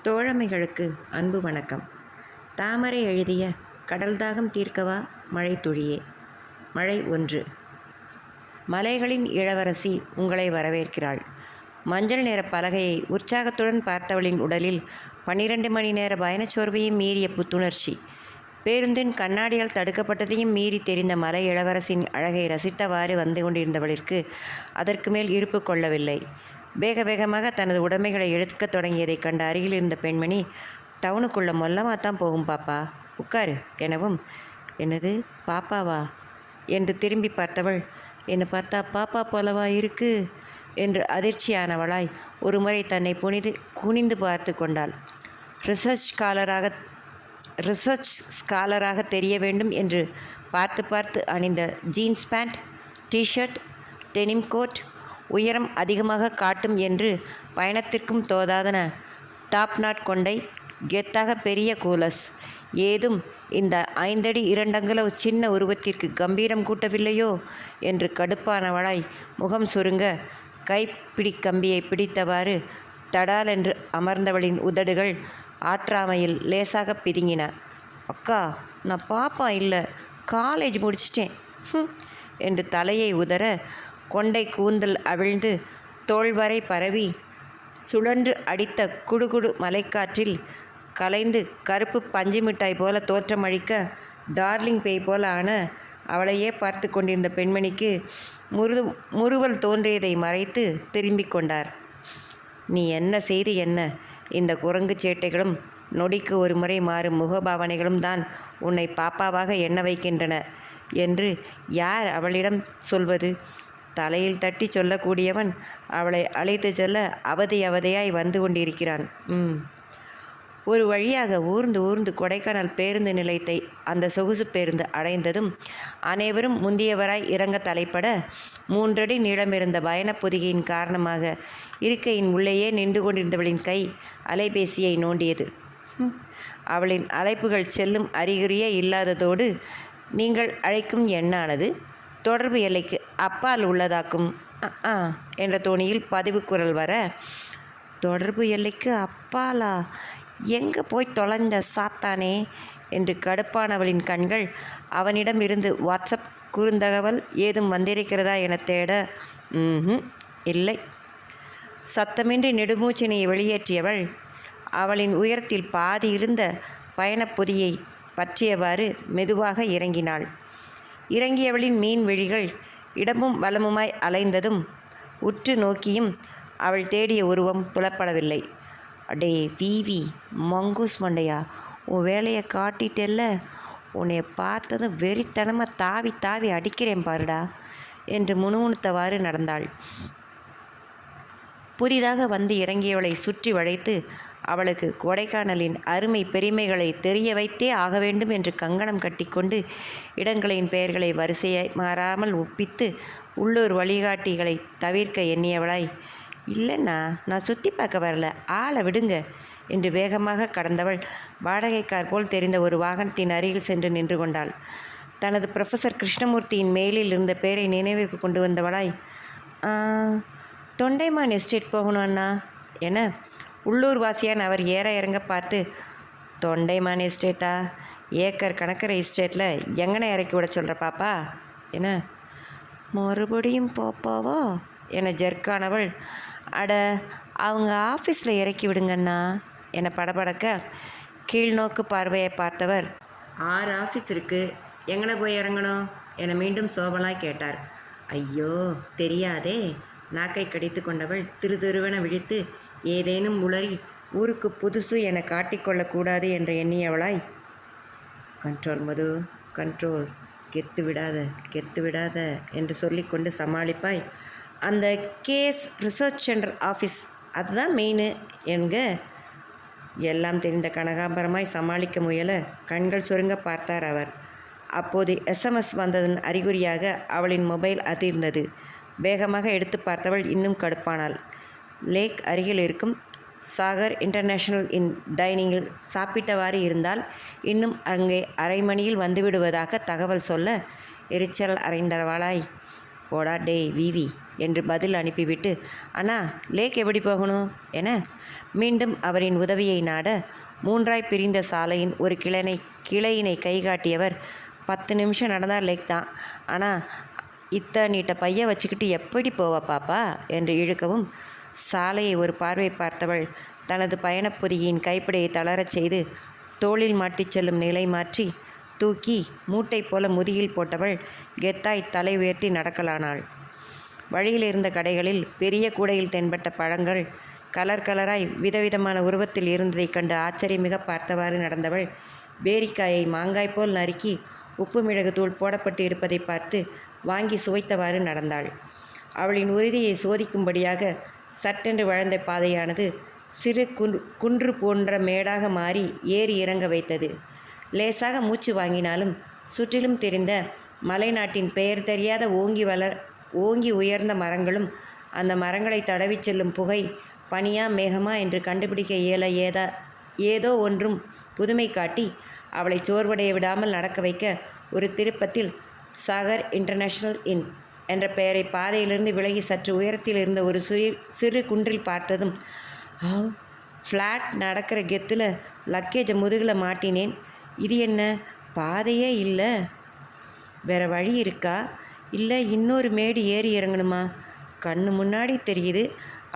தோழமைகளுக்கு அன்பு வணக்கம். தாமரை எழுதிய கடல் தாகம் தீர்க்கவா மழை துளியே. மழை 1. மலைகளின் இளவரசி உங்களை வரவேற்கிறாள். மஞ்சள் நிற பலகையை உற்சாகத்துடன் பார்த்தவளின் உடலில் 12 மணி நேர பயணச்சோர்வையும் மீறிய புத்துணர்ச்சி. பேருந்தின் கண்ணாடியால் தடுக்கப்பட்டதையும் மீறி தெரிந்த மலை இளவரசின் அழகை ரசித்தவாறு வந்து கொண்டிருந்தவளிற்கு அதற்கு மேல் இருப்பு கொள்ளவில்லை. வேக வேகமாக தனது உடைமைகளை எடுக்கத் தொடங்கியதைக் கண்ட அருகில் இருந்த பெண்மணி, டவுனுக்குள்ளே மொல்லமாகத்தான் போகும் பாப்பா, உட்காரு எனவும், என்னது பாப்பாவா என்று திரும்பி பார்த்தவள், என்னை பார்த்தா பாப்பா போலவா இருக்கு என்று அதிர்ச்சியானவளாய் ஒரு முறை தன்னை குனிந்து பார்த்து கொண்டாள். ரிசர்ச் ஸ்காலராக தெரிய வேண்டும் என்று பார்த்து அணிந்த jeans pant, t-shirt, denim coat, உயரம் அதிகமாக காட்டும் என்று பயணத்திற்கும் தோதாதன டாப் நாட் கொண்டை, கெத்தாக பெரிய கூலஸ் ஏதும் இந்த 5 அடி 2 அங்குல சின்ன உருவத்திற்கு கம்பீரம் கூட்டவில்லையோ என்று கடுப்பானவளாய் முகம் சுருங்க கைப்பிடி கம்பியை பிடித்தவாறு தடால் என்று அமர்ந்தவளின் உதடுகள் ஆற்றாமையில் லேசாக பிதுங்கின. அக்கா, நான் பாப்பா இல்லை, காலேஜ் முடிச்சிட்டேன் என்று தலையை உதற கொண்டை கூந்தல் அவிழ்ந்து தோள்வரை பரவி சுழன்று அடித்த குடுகுடு மலைக்காற்றில் கலைந்து கருப்பு பஞ்சு மிட்டாய் போல தோற்றமளிக்க டார்லிங் பேய் போல ஆன அவளையே பார்த்து கொண்டிருந்த பெண்மணிக்கு முறுவல் தோன்றியதை மறைத்து திரும்பிக் கொண்டார். நீ என்ன செய்து என்ன? இந்த குரங்கு சேட்டைகளும் நொடிக்கு ஒரு முறை மாறும் முகபாவனைகளும் தான் உன்னை பாப்பாவாக எண்ண வைக்கின்றன என்று யார் அவளிடம் சொல்வது? தலையில் தட்டி சொல்லக்கூடியவன் அவளை அழைத்து செல்ல அவதையாய் வந்து கொண்டிருக்கிறான். ஒரு வழியாக ஊர்ந்து கொடைக்கானல் பேருந்து நிலையத்தை அந்த சொகுசு பேருந்து அடைந்ததும் அனைவரும் முந்தியவராய் இறங்க தலைப்பட 3 அடி நீளமிருந்த பயணப் பொதிகையின் காரணமாக இருக்கையின் உள்ளேயே நின்று கொண்டிருந்தவளின் கை அலைபேசியை நோண்டியது. அவளின் அழைப்புகள் செல்லும் அறிகுறியே இல்லாததோடு நீங்கள் அழைக்கும் எண்ணானது தொடர்பு எல்லைக்கு அப்பால் உள்ளதாக்கும் என்ற தோணியில் பதிவு குரல் வர, தொடர்பு எல்லைக்கு அப்பாலா? எங்கே போய் தொலைஞ்ச சாத்தானே என்று கடுப்பானவளின் கண்கள் அவனிடம் இருந்து வாட்ஸ்அப் குறுந்தகவல் ஏதும் வந்திருக்கிறதா என தேட, இல்லை. சத்தமின்றி நெடுமூச்சினை வெளியேற்றியவள் அவளின் உயரத்தில் பாதி இருந்த பயணப்பொதியை பற்றியவாறு மெதுவாக இறங்கினாள். இறங்கியவளின் மீன் விழிகள் இடமும் வலமுமாய் அலைந்ததும் உற்று நோக்கியும் அவள் தேடிய உருவம் புலப்படவில்லை. அடே வீவி மங்கூஸ் மண்டையா, உன் வேலையை காட்டிட்டல்ல, உன்னை பார்த்ததும் வெறித்தனமாக தாவி அடிக்கிறேன் பாருடா என்று முணுமுணுத்தவாறு நடந்தாள். புதிதாக வந்து இறங்கியவளை சுற்றி வளைத்து அவளுக்கு கொடைக்கானலின் அருமை பெருமைகளை தெரிய வைத்தே ஆக வேண்டும் என்று கங்கணம் கட்டிக்கொண்டு இடங்களின் பெயர்களை வரிசையாய் மாறாமல் ஒப்பித்து உள்ளூர் வழிகாட்டிகளை தவிர்க்க எண்ணியவளாய், இல்லைண்ணா, நான் சுற்றி பார்க்க வரல, ஆளை விடுங்க என்று வேகமாக கடந்தவள் வாடகைக்கார் போல் தெரிந்த ஒரு வாகனத்தின் அருகில் சென்று நின்று கொண்டாள். தனது ப்ரொஃபஸர் கிருஷ்ணமூர்த்தியின் மெயிலில் இருந்த பேரை நினைவிற்கு கொண்டு வந்தவளாய், தொண்டைமான் எஸ்டேட் போகணும் அண்ணா என உள்ளூர் வாசியான் அவர் ஏற இறங்க பார்த்து, தொண்டைமான் எஸ்டேட்டா? ஏக்கர் கணக்கிற எஸ்டேட்டில் எங்கனை இறக்கி விட சொல்கிற பாப்பா என, மறுபடியும் பாப்பாவா என ஜெர்க்கானவள், அட அவங்க ஆஃபீஸில் இறக்கி விடுங்கண்ணா என படபடக்க கீழ்நோக்கு பார்வையை பார்த்தவர், 6 ஆஃபீஸ் இருக்குது, எங்கனை போய் இறங்கணும் என மீண்டும் சோபலாய் கேட்டார். ஐயோ தெரியாதே. நாக்கை கடித்து கொண்டவள் திருவென விழித்து ஏதேனும் உளறி ஊருக்கு புதுசு என காட்டிக்கொள்ளக்கூடாது என்று எண்ணியவளாய், கண்ட்ரோல் மது கண்ட்ரோல், கெத்து விடாத என்று சொல்லிக்கொண்டு சமாளிப்பாய், அந்த கேஸ் ரிசர்ச் சென்டர் ஆஃபீஸ் அதுதான் மெயினு என்க. எல்லாம் தெரிந்த கனகாம்பரமாய் சமாளிக்க முயல கண்கள் சுருங்க பார்த்தார் அவர். அப்போது SMS வந்ததன் அறிகுறியாக அவளின் மொபைல் அதிர்ந்தது. வேகமாக எடுத்து பார்த்தவள் இன்னும் கடுப்பானாள். லேக் அருகில் இருக்கும் சாகர் இன்டர்நேஷனல் டைனிங்கில் சாப்பிட்டவாறு இருந்தால் இன்னும் அங்கே அரை மணியில் வந்துவிடுவதாக தகவல் சொல்ல எரிச்சல் அறைந்தவளாய், போடா டேய் விவி என்று பதில் அனுப்பிவிட்டு, அண்ணா லேக் எப்படி போகணும் என மீண்டும் அவரின் உதவியை நாட, மூன்றாய் பிரிந்த சாலையின் ஒரு கிளையினை கை காட்டியவர், 10 நிமிஷம் நடந்தால் லேக் தான், ஆனால் நீட்ட பைய வச்சுக்கிட்டு எப்படி போவ பாப்பா என்று இழுக்கவும், சாலையை ஒரு பார்வை பார்த்தவள் தனது பயணப்பொதியின் கைப்பிடையை தளரச் செய்து தோளில் மாட்டிச் செல்லும் நிலை மாற்றி தூக்கி மூட்டை போல முதுகில் போட்டவள் கெத்தாய் தலை உயர்த்தி நடக்கலானாள். வழியில் இருந்த கடைகளில் பெரிய கூடையில் தென்பட்ட பழங்கள் கலராய் விதவிதமான உருவத்தில் இருந்ததைக் கண்டு ஆச்சரியமிக பார்த்தவாறு நடந்தவள் பேரிக்காயை மாங்காய் போல் நறுக்கி உப்பு மிளகு தூள் போடப்பட்டு இருப்பதை பார்த்து வாங்கி சுவைத்தவாறு நடந்தாள். அவளின் உறுதியை சோதிக்கும்படியாக சட்டென்று வளர்ந்த பாதையானது சிறு குன்று போன்ற மேடாக மாறி ஏறி இறங்க வைத்தது. லேசாக மூச்சு வாங்கினாலும் சுற்றிலும் தெரிந்த மலைநாட்டின் பெயர் தெரியாத ஓங்கி உயர்ந்த மரங்களும் அந்த மரங்களை தடவி செல்லும் புகை பனியா மேகமா என்று கண்டுபிடிக்க இயல ஏதோ ஒன்றும் புதுமை காட்டி அவளை சோர்வடைய விடாமல் நடக்க வைக்க ஒரு திருப்பத்தில் சாகர் இன்டர்நேஷ்னல் இன் என்ற பெயரை பாதையிலிருந்து விலகி சற்று உயரத்தில் இருந்த ஒரு சிறு குன்றில் பார்த்ததும், ஃப்ளாட் நடக்கிற கெத்தில் லக்கேஜை முதுகில் மாட்டினேன், இது என்ன பாதையே இல்லை, வேற வழி இருக்கா, இல்லை இன்னொரு மேடு ஏறி இறங்கணுமா, கண்ணு முன்னாடி தெரியுது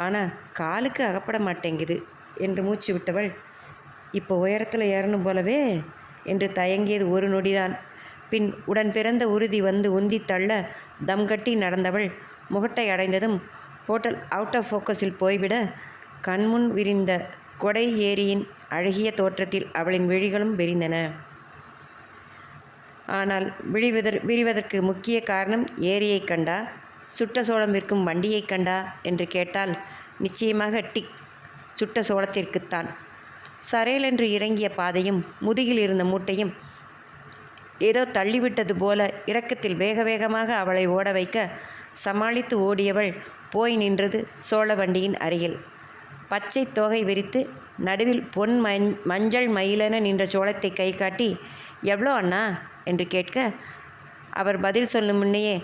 ஆனால் காலுக்கு அகப்பட மாட்டேங்குது என்று மூச்சு விட்டவள், இப்போ உயரத்தில் ஏறணும் போலவே என்று தயங்கியது ஒரு நொடிதான். பின் உடன் பிறந்த உறுதி வந்து உந்தி தள்ள தம் கட்டி நடந்தவள் முகட்டை அடைந்ததும் ஹோட்டல் அவுட் ஆஃப் ஃபோக்கஸில் போய்விட கண்முன் விரிந்த கொடை ஏரியின் அழகிய தோற்றத்தில் அவளின் விழிகளும் விரிந்தன. ஆனால் விரிவதற்கு முக்கிய காரணம் ஏரியை கண்டா, சுட்ட சோளம் விற்கும் வண்டியை கண்டா என்று கேட்டால் நிச்சயமாக டிக், சுட்ட சோளத்திற்குத்தான். சரையலென்று இறங்கிய பாதையும் முதுகில் இருந்த மூட்டையும் ஏதோ தள்ளிவிட்டது போல இறக்கத்தில் வேகமாக அவளை ஓட வைக்க சமாளித்து ஓடியவள் போய் நின்றது சோள வண்டியின் அருகில். பச்சை தோகை விரித்து நடுவில் பொன் மஞ்சள் மயிலென நின்ற சோளத்தை கை காட்டி, எவ்வளோ அண்ணா என்று கேட்க, அவர் பதில் சொல்லும் முன்னையே,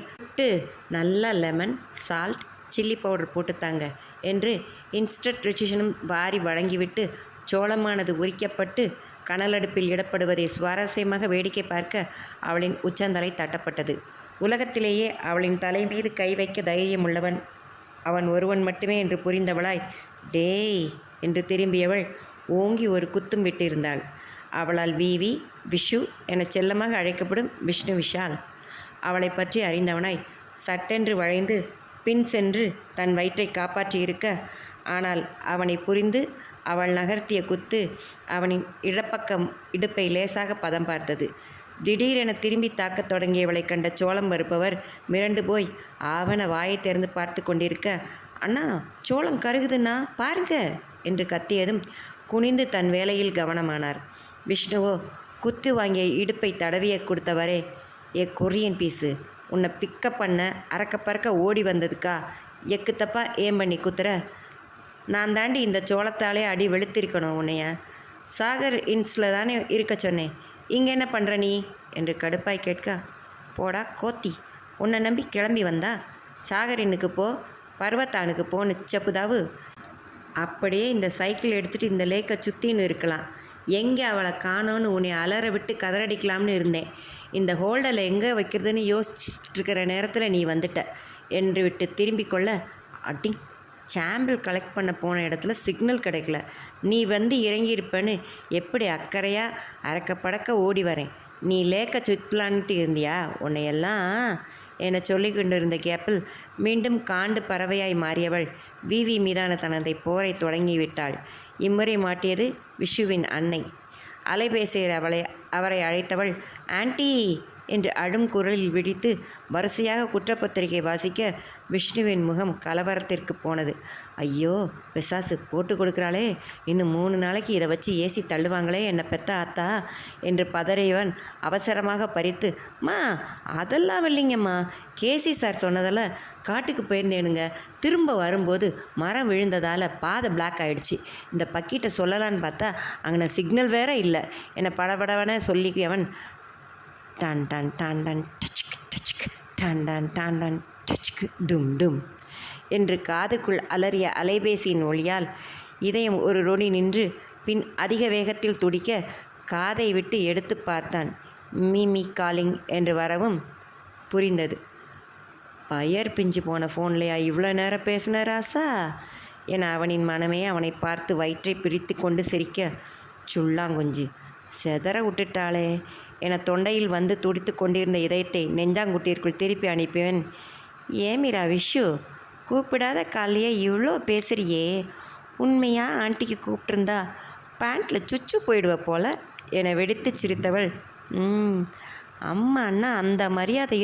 நல்லா லெமன், சால்ட், சில்லி பவுடர் போட்டுத்தாங்க என்று இன்ஸ்டன்ட் ரிச்சிஷனும் வாரி வழங்கிவிட்டு சோளமானது உரிக்கப்பட்டு கனலடுப்பில் இடப்படுவதை சுவாரஸ்யமாக வேடிக்கை பார்க்க அவளின் உச்சந்தலை தட்டப்பட்டது. உலகத்திலேயே அவளின் தலை மீது கை வைக்க தைரியம் உள்ளவன் அவன் ஒருவன் மட்டுமே என்று புரிந்தவளாய், டேய் என்று திரும்பியவள் ஓங்கி ஒரு குத்தும் விட்டிருந்தாள். அவளால் விவி, விஷு என செல்லமாக அழைக்கப்படும் விஷ்ணு விஷால். அவளை பற்றி அறிந்தவனாய் சட்டென்று வளைந்து பின் சென்று தன் வயிற்றை காப்பாற்றியிருக்க, ஆனால் அவனை புரிந்து அவள் நகர்த்திய குத்து அவனின் இடப்பக்கம் இடுப்பை லேசாக பதம் பார்த்தது. திடீரென திரும்பி தாக்கத் தொடங்கியவளை கண்ட சோளம் வறுப்பவர் மிரண்டு போய் ஆவன வாயை திறந்து பார்த்து கொண்டிருக்க, அண்ணா சோளம் கருகுதுன்னா பாருங்க என்று கத்தியதும் குனிந்து தன் வேலையில் கவனமானார். விஷ்ணுவோ குத்து வாங்கிய இடுப்பை தடவிய கொடுத்தவரே, கொரியன் பீஸு, உன்னை பிக்கப் பண்ண அறக்க பறக்க ஓடி வந்ததுக்கா எக்கு தப்பா ஏன் பண்ணி குத்துற, நான் தாண்டி இந்த சோளத்தாலே அடி வெளுத்திருக்கணும் உன்னைய, சாகர் இன்ஸில் தானே இருக்க சொன்னேன், இங்கே என்ன பண்ணுற நீ என்று கடுப்பாய் கேட்க, போடா கோத்தி, உன்னை நம்பி கிளம்பி வந்தா சாகர் இன்னுக்கு போ, பர்வத்தானுக்கு போன்னு செப்புதாவு, அப்படியே இந்த சைக்கிள் எடுத்துகிட்டு இந்த லேக்கை சுற்றின்னு இருக்கலாம், எங்கே அவளை காணோன்னு உன்னை அலற விட்டு கதறடிக்கலாம்னு இருந்தேன், இந்த ஹோல்டரில் எங்கே வைக்கிறதுன்னு யோசிச்சுட்ருக்கிற நேரத்தில் நீ வந்துட்ட என்று விட்டு திரும்பி கொள்ள, அடி சாம்பிள் கலெக்ட் பண்ண போன இடத்துல சிக்னல் கிடைக்கல, நீ வந்து இறங்கியிருப்பேன்னு எப்படி அக்கறையாக அறக்க படக்க ஓடி வரேன், நீ லேக்கை சுற்றலான்ட்டு இருந்தியா உன்னையெல்லாம் என சொல்லி கொண்டிருந்த கேப்பில் மீண்டும் காண்டு பறவையாய் மாறியவள் விவி மீதான தனதை போரை தொடங்கிவிட்டாள். இம்முறை மாட்டியது விஷுவின் அன்னை. அலைபேசியில் அவரை அழைத்தவள், ஆண்டி என்று அழும் குரலில் விழித்து வரிசையாக குற்றப்பத்திரிகை வாசிக்க விஷ்ணுவின் முகம் கலவரத்திற்கு போனது. ஐயோ பிசாசு போட்டு கொடுக்குறாளே, இன்னும் 3 நாளைக்கு இதை வச்சு ஏசி தள்ளுவாங்களே என்னை பெத்த ஆத்தா என்று பதறியவன் அவசரமாக பறித்து, மா அதெல்லாம் இல்லைங்கம்மா, கேசி சார் சொன்னதால் காட்டுக்கு போயிருந்தேனுங்க, திரும்ப வரும்போது மரம் விழுந்ததால் பாதை பிளாக் ஆகிடுச்சு, இந்த பக்கிட்ட சொல்லலான்னு பார்த்தா அங்கே சிக்னல் வேற இல்லை என்னை படபடவன சொல்லிக்கியவன் டான் டான் டான் டான் டச் டச் டான் டான் டான் டான் டச் டும் டும் என்று காதுக்குள் அலறிய அலைபேசியின் ஒளியால் இதயம் ஒரு நொடி நின்று பின் அதிக வேகத்தில் துடிக்க காதை விட்டு எடுத்து பார்த்தான். மீமி காலிங் என்று வரவும் புரிந்தது. பயர் பிஞ்சு போன ஃபோன்லையா இவ்வளோ நேரம் பேசின ராசா என அவனின் மனமே அவனை பார்த்து வயிற்றை பிரித்து கொண்டு சிரிக்க, சுள்ளாங்குஞ்சு செதற விட்டுட்டாளே என தொண்டையில் வந்து துடித்து கொண்டிருந்த இதயத்தை நெஞ்சாங்குட்டிற்குள் திருப்பி அனுப்பியவன், ஏமிரா விஷு கூப்பிடாத காலையே இவ்வளோ பேசுறியே, உண்மையா ஆண்டிக்கு கூப்பிட்டுருந்தா பேண்ட்டில் சுச்சு போயிடுவ போல என வெடித்து சிரித்தவள், அம்மான்னா அந்த மரியாதை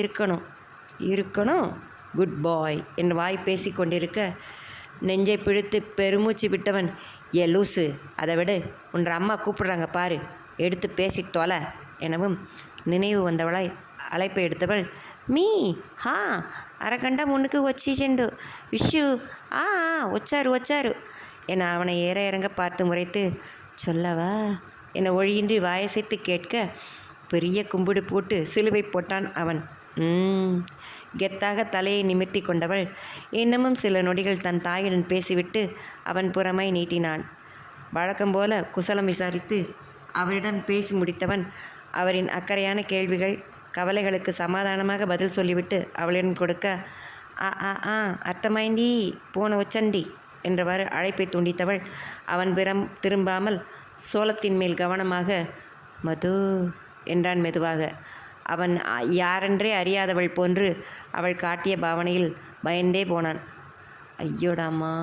இருக்கணும் குட் பாய் என்று வாய் பேசி கொண்டிருக்க நெஞ்சை பிடித்து பெருமூச்சு விட்டவன், ஏ லூசு அதை விடு, உன்ற அம்மா கூப்பிடுறாங்க பாரு, எடுத்து பேசி தொலை எனவும் நினைவு வந்தவளாய் அழைப்பை எடுத்தவள், மீ హా అరగంట ముందుకు వచ్చేసిండు విషు వచ్చారు என அவனை ஏற இறங்க பார்த்து முறைத்து, சொல்லவா என ஒழியின்றி வாயசைத்து கேட்க பெரிய கும்பிடு போட்டு சிலுவை போட்டான் அவன். கெத்தாக தலையை நிமிர்த்தி கொண்டவள் இன்னமும் சில நொடிகள் தன் தாயுடன் பேசிவிட்டு அவன் புறமாய் நீட்டினான். வழக்கம்போல குசலம் விசாரித்து அவரிடம் பேசி முடித்தவன் அவரின் அக்கறையான கேள்விகள் கவலைகளுக்கு சமாதானமாக பதில் சொல்லிவிட்டு அவளிடம் கொடுக்க, அர்த்தமாய்ந்தி போன ஒச்சண்டி என்றவாறு அழைப்பை துண்டித்தவள் அவன் திரும்பாமல் சோளத்தின் மேல் கவனமாக மது என்றான் மெதுவாக. அவன் யாரென்றே அறியாதவள் போன்று அவள் காட்டிய பாவனையில் பயந்தே போனான். ஐயோடாமா,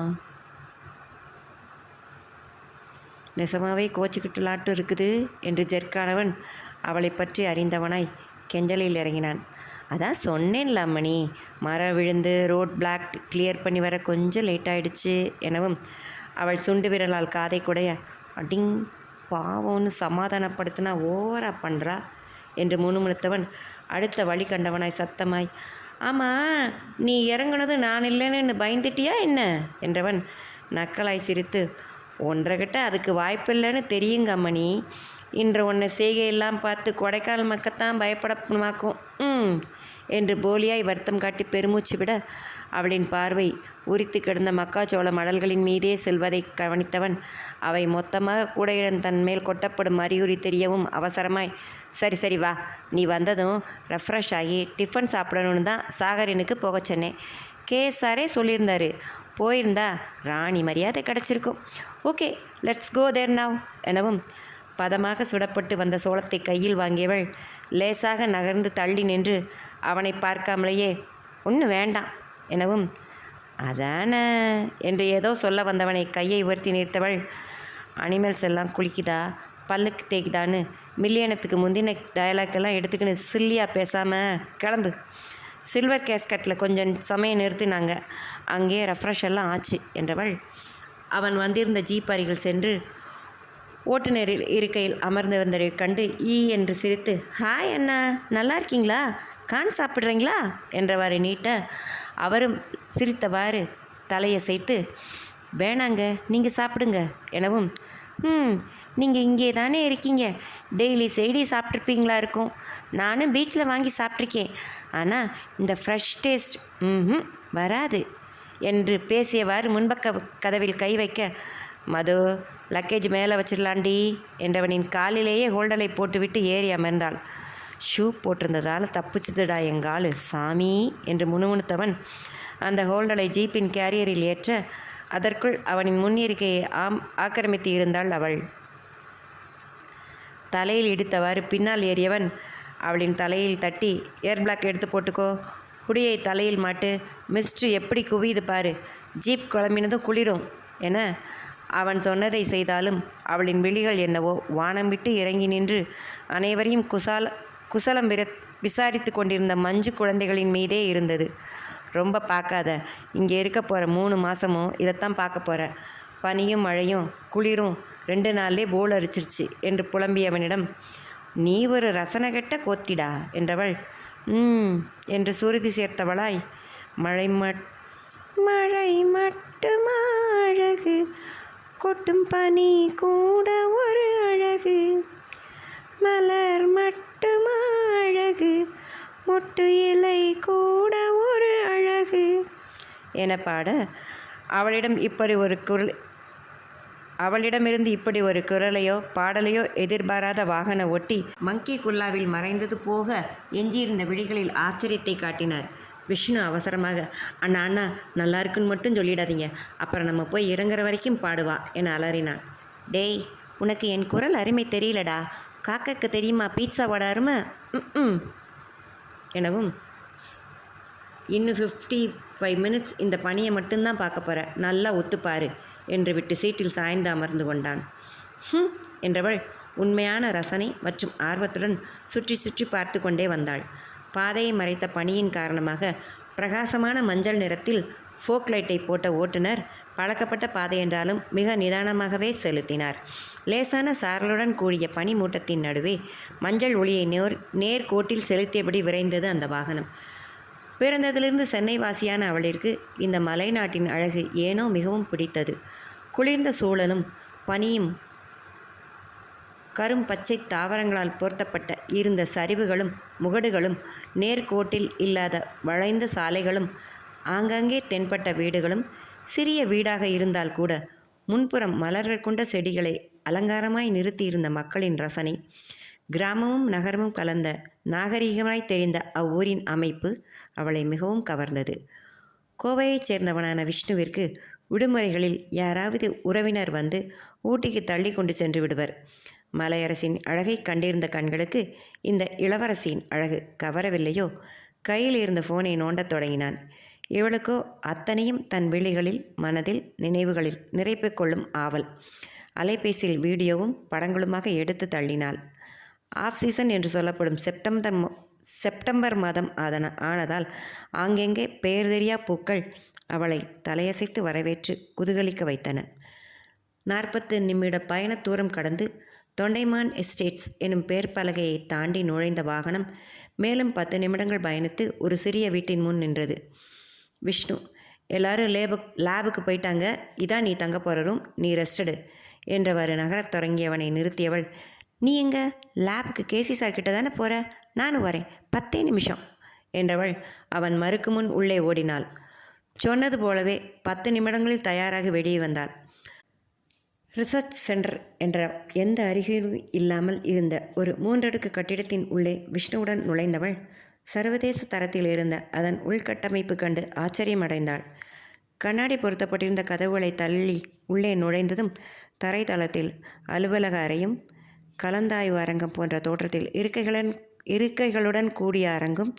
நெசமாவே கோச்சிக்கிட்டுலாட்டு இருக்குது என்று ஜெர்க்கானவன் அவளை பற்றி அறிந்தவனாய் கெஞ்சலில் இறங்கினான். அதான் சொன்னேன்ல அம்மணி, மரம் விழுந்து ரோட் பிளாக் கிளியர் பண்ணி வர கொஞ்சம் லேட் ஆகிடுச்சு எனவும் அவள் சுண்டு விரலால் காதை குடைய, அடிங் பாவம்னு சமாதானப்படுத்தினா ஓவராக பண்ணுறா என்று முணுமுணுத்தவன் அடுத்த வழி கண்டவனாய் சத்தமாய், ஆமாம் நீ இறங்குனது நான் இல்லைன்னு பயந்துட்டியா என்ன என்றவன் நக்கலாய் சிரித்து, ஒன்றரை அதுக்கு வாய்ப்பில்லைன்னு தெரியுங்க அம்மணி, இன்று உன்னை செய்கையெல்லாம் பார்த்து கொடைக்கால் மக்கத்தான் பயப்படமாக்கும் என்று போலியாய் வருத்தம் காட்டி பெருமூச்சு விட அவளின் பார்வை உரித்து கிடந்த மக்காச்சோள மடல்களின் மீதே செல்வதை கவனித்தவன் அவை மொத்தமாக கூடையுடன் தன் மேல் கொட்டப்படும் அறிகுறி தெரியவும் அவசரமாய், சரி வா, நீ வந்ததும் ரெஃப்ரெஷ் ஆகி டிஃபன் சாப்பிடணுன்னு தான் சாகரினுக்கு போக சொன்னேன். கேசாரே சொல்லியிருந்தாரு, போயிருந்தா ராணி மரியாதை கிடச்சிருக்கும். Okay let's go there now எனவும் பதமாக சுடப்பட்டு வந்த சோளத்தை கையில் வாங்கியவள் லேசாக நகர்ந்து தள்ளி நின்று அவனை பார்க்காமலேயே ஒன்றும் வேண்டாம் எனவும், அதான என்று ஏதோ சொல்ல வந்தவனை கையை உயர்த்தி நிறுத்தவள், அனிமல்ஸ் எல்லாம் குளிக்குதா பல்லுக்கு தேய்க்குதான்னு மில்லியனத்துக்கு முந்தின டயலாக்கெல்லாம் எடுத்துக்கின்னு சில்லியாக பேசாமல் கிளம்பு. சில்வர் கேஸ்கட்டில் கொஞ்சம் சமயம் நிறுத்தினாங்க, அங்கேயே ரெஃப்ரெஷ் எல்லாம் ஆச்சு என்றவள் அவன் வந்திருந்த ஜீப் அருகில் சென்று ஓட்டுநரில் இருக்கையில் அமர்ந்து வந்ததை கண்டு என்று சிரித்து, ஹாய் அண்ணா, நல்லா இருக்கீங்களா, கான் சாப்பிட்றீங்களா என்றவாறு நீட்ட அவரும் சிரித்தவாறு தலையசைத்து, வேணாங்க நீங்கள் சாப்பிடுங்க எனவும், நீங்கள் இங்கே தானே இருக்கீங்க, டெய்லி செய்தி சாப்பிட்ருப்பீங்களா இருக்கும், நானும் பீச்சில் வாங்கி சாப்பிட்ருக்கேன், ஆனால் இந்த ஃப்ரெஷ் டேஸ்ட் வராது என்று பேசியவாறு முன்பக்க கதவில் கை வைக்க, மது லக்கேஜ் மேலே வச்சிடலாண்டி என்றவனின் காலிலேயே ஹோல்டலை போட்டுவிட்டு ஏறி அமர்ந்தாள். ஷூ போட்டிருந்ததால் தப்பிச்சுதுடா எங்காலு சாமி என்று முணுமுணுத்தவன் அந்த ஹோல்டலை ஜீப்பின் கேரியரில் ஏற்ற அதற்குள் அவனின் முன்னிருக்கையை ஆக்கிரமித்து இருந்தாள் அவள். தலையில் இடித்தவாறு பின்னால் ஏறியவன் அவளின் தலையில் தட்டி, ஏர் பிளாக் எடுத்து போட்டுக்கோ, குடியை தலையில் மாட்டு, மிஸ்ட்ரி எப்படி குவியுது பாரு, ஜீப் குழம்பினதும் குளிரும் என அவன் சொன்னதை செய்தாலும் அவளின் விழிகள் என்னவோ வானம் விட்டு இறங்கி நின்று அனைவரையும் குசலம் விசாரித்து கொண்டிருந்த மஞ்சு குழந்தைகளின் மீதே இருந்தது. ரொம்ப பார்க்காத, இங்கே இருக்க போகிற 3 மாதமும் இதைத்தான் பார்க்க போகிற, பனியும் மழையும் குளிரும் 2 நாள்லே போல் அரிச்சிருச்சு என்று புலம்பியவனிடம், நீ ஒரு ரசனகெட்ட கோத்திடா என்றவள் என்று சுருதி சேர்த்தவளாய், மழை மட்டுமா அழகு, கொட்டும் பனி கூட ஒரு அழகு, மலர் மட்டுமா அழகு, மொட்டு இலை கூட ஒரு அழகு, என பாட அவளிடமிருந்து இப்படி ஒரு குரலையோ பாடலையோ எதிர்பாராத வாகன ஓட்டி மங்கி குல்லாவில் மறைந்தது போக எஞ்சியிருந்த விழிகளில் ஆச்சரியத்தை காட்டினார். விஷ்ணு அவசரமாக, அண்ணா அண்ணா நல்லா இருக்குன்னு மட்டும் சொல்லிடாதீங்க, அப்புறம் நம்ம போய் இறங்குற வரைக்கும் பாடுவா என அலறினான். டேய், உனக்கு என் குரல் அருமை தெரியலடா, காக்காக்கு தெரியுமா பீட்சாவோட அருமை எனவும், இன்னும் 55 மினிட்ஸ் இந்த பணியை மட்டும்தான் பார்க்க போகிற, நல்லா ஒத்துப்பாரு என்று விட்டு சீட்டில் சாய்ந்து அமர்ந்து கொண்டான். என்றவள் உண்மையான ரசனை மற்றும் ஆர்வத்துடன் சுற்றி சுற்றி பார்த்து கொண்டே வந்தாள். பாதையை மறைத்த பனியின் காரணமாக பிரகாசமான மஞ்சள் நிறத்தில் ஃபோக் லைட்டை போட்ட ஓட்டுநர் பழக்கப்பட்ட பாதை என்றாலும் மிக நிதானமாகவே செலுத்தினார். லேசான சாரலுடன் கூடிய பனி மூட்டத்தின் நடுவே மஞ்சள் ஒளியை நேர்கோட்டில் செலுத்தியபடி விரைந்தது அந்த வாகனம். பிறந்ததிலிருந்து சென்னை வாசியான அவளிற்கு இந்த மலைநாட்டின் அழகு ஏனோ மிகவும் பிடித்தது. குளிர்ந்த சூழலும் பனியும் கரும் பச்சை தாவரங்களால் பொருத்தப்பட்ட இருந்த சரிவுகளும் முகடுகளும் நேர்கோட்டில் இல்லாத வளைந்த சாலைகளும் ஆங்காங்கே தென்பட்ட வீடுகளும் சிறிய வீடாக இருந்தால் கூட முன்புறம் மலர்கள் கொண்ட செடிகளை அலங்காரமாய் நிறுத்தியிருந்த மக்களின் ரசனை, கிராமமும் நகரமும் கலந்த நாகரிகமாய் தெரிந்த அவ்வூரின் அமைப்பு அவளை மிகவும் கவர்ந்தது. கோவையைச் சேர்ந்தவனான விஷ்ணுவிற்கு விடுமுறைகளில் யாராவது உறவினர் வந்து ஊட்டிக்கு தள்ளி கொண்டு சென்று விடுவர். மலையரசின் அழகை கண்டிருந்த கண்களுக்கு இந்த இளவரசியின் அழகு கவரவில்லையோ, கையில் இருந்த ஃபோனை நோண்டத் தொடங்கினான். இவளுக்கோ அத்தனையும் தன் விழிகளில், மனதில், நினைவுகளில் நிறைப்பிக் கொள்ளும் ஆவல். அலைபேசியில் வீடியோவும் படங்களுமாக எடுத்து தள்ளினாள். ஆஃப் சீசன் என்று சொல்லப்படும் செப்டம்பர் மாதம் ஆனதால் ஆங்கெங்கே பெயர் தெரியா பூக்கள் அவளை தலையசைத்து வரவேற்று குதூகலிக்க வைத்தன. 40 நிமிட பயண தூரம் கடந்து தொண்டைமான் எஸ்டேட்ஸ் எனும் பேர் பலகையை தாண்டி நுழைந்த வாகனம் மேலும் 10 நிமிடங்கள் பயணித்து ஒரு சிறிய வீட்டின் முன் நின்றது. விஷ்ணு, எல்லாரும் லேபுக்கு போயிட்டாங்க, இதான் நீ தங்க போகிற ரூம், நீ ரெஸ்டடு என்றவாறு நகரத் தொடங்கியவனை நிறுத்தியவள், நீ எங்க லேபுக்கு கேசி சார் கிட்ட தானே போகிற, நானும் வரேன், 10 நிமிஷம் என்றவள் அவன் மறுக்கு முன் உள்ளே ஓடினாள். சொன்னது போலவே 10 நிமிடங்களில் தயாராக வெளியே வந்தாள். ரிசர்ச் சென்டர் என்ற எந்த அருகிலும் இல்லாமல் இருந்த ஒரு 3 அடுக்கு கட்டிடத்தின் உள்ளே விஷ்ணுவுடன் நுழைந்தவள் சர்வதேச தரத்தில் இருந்த அதன் உள்கட்டமைப்பு கண்டு ஆச்சரியமடைந்தாள். கண்ணாடி பொருத்தப்பட்டிருந்த கதவுகளை தள்ளி உள்ளே நுழைந்ததும் தரைத்தளத்தில் அலுவலக அறையும் கலந்தாய்வு அரங்கம் போன்ற தோற்றத்தில் இருக்கைகளுடன் கூடிய அரங்கும்,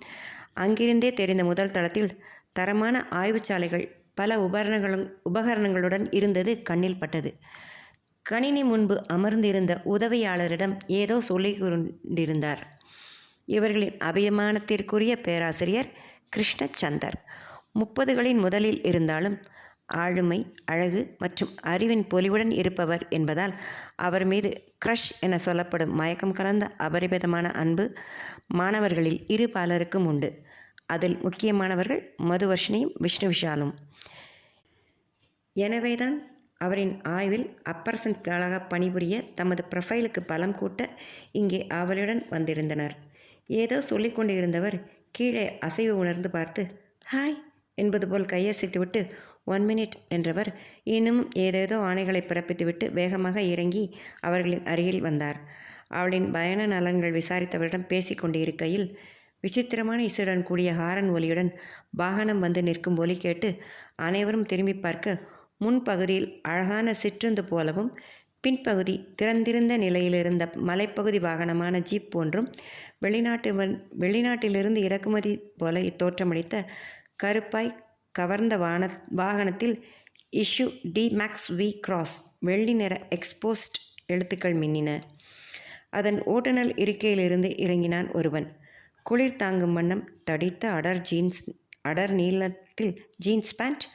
அங்கிருந்தே தெரிந்த முதல் தளத்தில் தரமான ஆய்வுச்சாலைகள் பல உபகரணங்களுடன் இருந்தது கண்ணில் பட்டது. கணினி முன்பு அமர்ந்திருந்த உதவியாளரிடம் ஏதோ சொல்லிக் கொண்டிருந்தார். இவர்களின் அபிமானத்திற்குரிய பேராசிரியர் கிருஷ்ணச்சந்தர் 30களின் முதலில் இருந்தாலும் ஆளுமை, அழகு மற்றும் அறிவின் பொலிவுடன் இருப்பவர் என்பதால் அவர் மீது க்ரஷ் என சொல்லப்படும் மயக்கம் கலந்த அபரிமிதமான அன்பு மாணவர்களில் இரு பலருக்கும் உண்டு. அதில் முக்கியமானவர்கள் மதுவர்ஷினியும் விஷ்ணு விஷாலும். எனவேதான் அவரின் ஆய்வில் அப்பர்சன்ட்களாக பணிபுரிய தமது ப்ரொஃபைலுக்கு பலம் கூட்ட இங்கே ஆவலுடன் வந்திருந்தனர். ஏதோ சொல்லிக்கொண்டு இருந்தவர் கீழே அசைவு உணர்ந்து பார்த்து ஹாய் என்பது போல் கையசைத்துவிட்டு 1 மினிட் என்றவர் இன்னும் ஏதேதோ ஆணைகளை பிறப்பித்துவிட்டு வேகமாக இறங்கி அவர்களின் அருகில் வந்தார். அவளின் பயண நலன்கள் விசாரித்தவரிடம் பேசி கொண்டு இருக்கையில் விசித்திரமான இசையுடன் கூடிய ஹாரன் ஒலியுடன் வாகனம் வந்து நிற்கும் ஒலி கேட்டு அனைவரும் திரும்பி பார்க்க முன்பகுதியில் அழகான சிற்றுந்து போலவும் பின்பகுதி திறந்திருந்த நிலையிலிருந்த மலைப்பகுதி வாகனமான ஜீப் போன்றும் வெளிநாட்டிலிருந்து இறக்குமதி போல தோற்றமளித்த கருப்பாய் கவர்ந்த வாகனத்தில் Isuzu D Max V Cross வெள்ளி நிற எக்ஸ்போஸ்ட் எழுத்துக்கள் மின்னின. அதன் ஓட்டுநர் இருக்கையிலிருந்து இறங்கினான் ஒருவன். குளிர் தாங்கும் வண்ணம் தடித்த அடர் நீளத்தில் ஜீன்ஸ் பேண்ட்,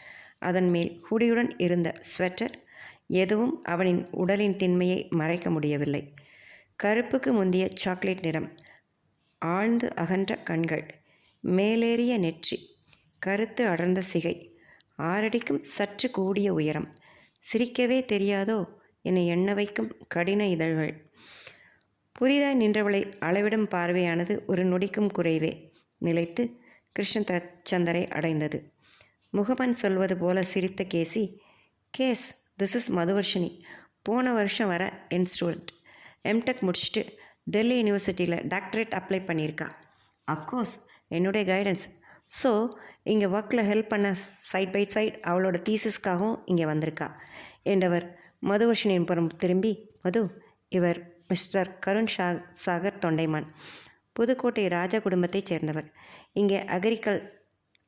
அதன் மேல் ஹுடியுடன் இருந்த ஸ்வெட்டர் எதுவும் அவனின் உடலின் திண்மையை மறைக்க முடியவில்லை. கருப்புக்கு முந்திய சாக்லேட் நிறம், ஆழ்ந்து அகன்ற கண்கள், மேலேறிய நெற்றி, கருத்து அடர்ந்த சிகை, 6 அடிக்கும் சற்று கூடிய உயரம், சிரிக்கவே தெரியாதோ என்னை எண்ண வைக்கும் கடின இதழ்கள். புதிதாய் நின்றவளை அளவிடும் பார்வையானது ஒரு நொடிக்கும் குறைவே நிலைத்து கிருஷ்ணச்சந்தரை அடைந்தது. முகமன் சொல்வது போல சிரித்த கேசி, கேஸ், திஸ் இஸ் மதுவர்ஷினி. போன வருஷம் வர என் ஸ்டூடெண்ட். எம்டெக் முடிச்சுட்டு டெல்லி யூனிவர்சிட்டியில் டாக்டரேட் அப்ளை பண்ணியிருக்கா. அஃப்கோர்ஸ் என்னுடைய கைடன்ஸ். ஸோ இங்கே ஒர்க்கில் ஹெல்ப் பண்ண சைட் பை சைட் அவளோட தீசிஸ்க்காகவும் இங்கே வந்திருக்கா என்றவர் மதுவர்ஷினியின் புறம் திரும்பி, மது, இவர் மிஸ்டர் கருண் சாகர் தொண்டைமான், புதுக்கோட்டை ராஜா குடும்பத்தைச் சேர்ந்தவர். இங்கே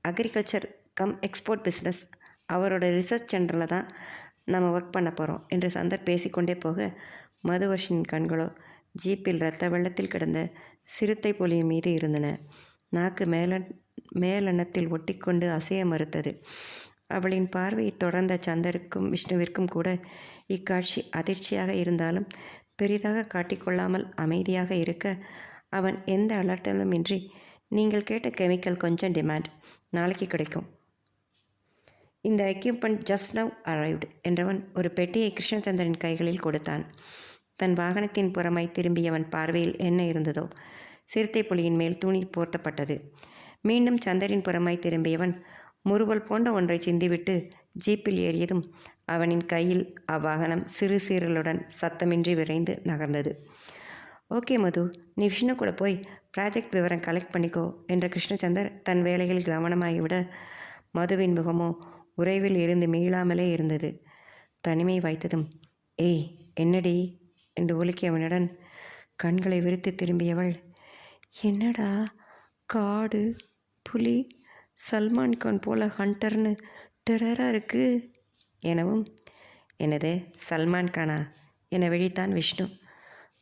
அக்ரிகல்ச்சர் கம் எக்ஸ்போர்ட் பிஸ்னஸ், அவரோட ரிசர்ச் சென்டரில் தான் நம்ம ஒர்க் பண்ண போகிறோம் என்று சந்தர் பேசிக்கொண்டே போக, மதுவர்ஷினின் கண்களோ ஜீப்பில் இரத்த வெள்ளத்தில் கிடந்த சிறுத்தை புலியின் மீது இருந்தன. நாக்கு மேலெண்ணத்தில் ஒட்டிக்கொண்டு அசைய மறுத்தது. அவளின் பார்வையை தொடர்ந்த சந்தருக்கும் விஷ்ணுவிற்கும் கூட இக்காட்சி அதிர்ச்சியாக இருந்தாலும் பெரிதாக காட்டிக்கொள்ளாமல் அமைதியாக இருக்க, அவன் எந்த அலட்டலும் இன்றி, நீங்கள் கேட்ட கெமிக்கல் கொஞ்சம் டிமாண்ட், நாளைக்கு கிடைக்கும். இந்த எக்யூப்மெண்ட் ஜஸ்ட் நவ் அரைவ்டு என்றவன் ஒரு பெட்டியை கிருஷ்ணச்சந்திரன் கைகளில் கொடுத்தான். தன் வாகனத்தின் புறமாய் திரும்பியவன் பார்வையில் என்ன இருந்ததோ, சிறுத்தை புலியின் மேல் துணி போர்த்தப்பட்டது. மீண்டும் சந்தரின் புறமாய் திரும்பியவன் முறுவல் போன்ற ஒன்றை சிந்திவிட்டு ஜீப்பில் ஏறியதும் அவனின் கையில் அவ்வாகனம் சிறு சீரலுடன் சத்தமின்றி விரைந்து நகர்ந்தது. ஓகே மது, நீ விஷ்ணு கூட போய் ப்ராஜெக்ட் விவரம் கலெக்ட் பண்ணிக்கோ என்ற கிருஷ்ணச்சந்தர் தன் வேலையில் கவனமாகிவிட, மதுவின் முகமோ உறைவில் இருந்து மீளாமலே இருந்தது. தனிமை வாய்த்ததும், ஏய் என்னடி என்று ஒலிக்கியவனுடன் கண்களை விரித்து திரும்பியவள், என்னடா காடு புலி சல்மான்கான் போல ஹண்டர்னு டெரராக இருக்கு எனவும், என்னது சல்மான்கானா என விழித்தான் விஷ்ணு.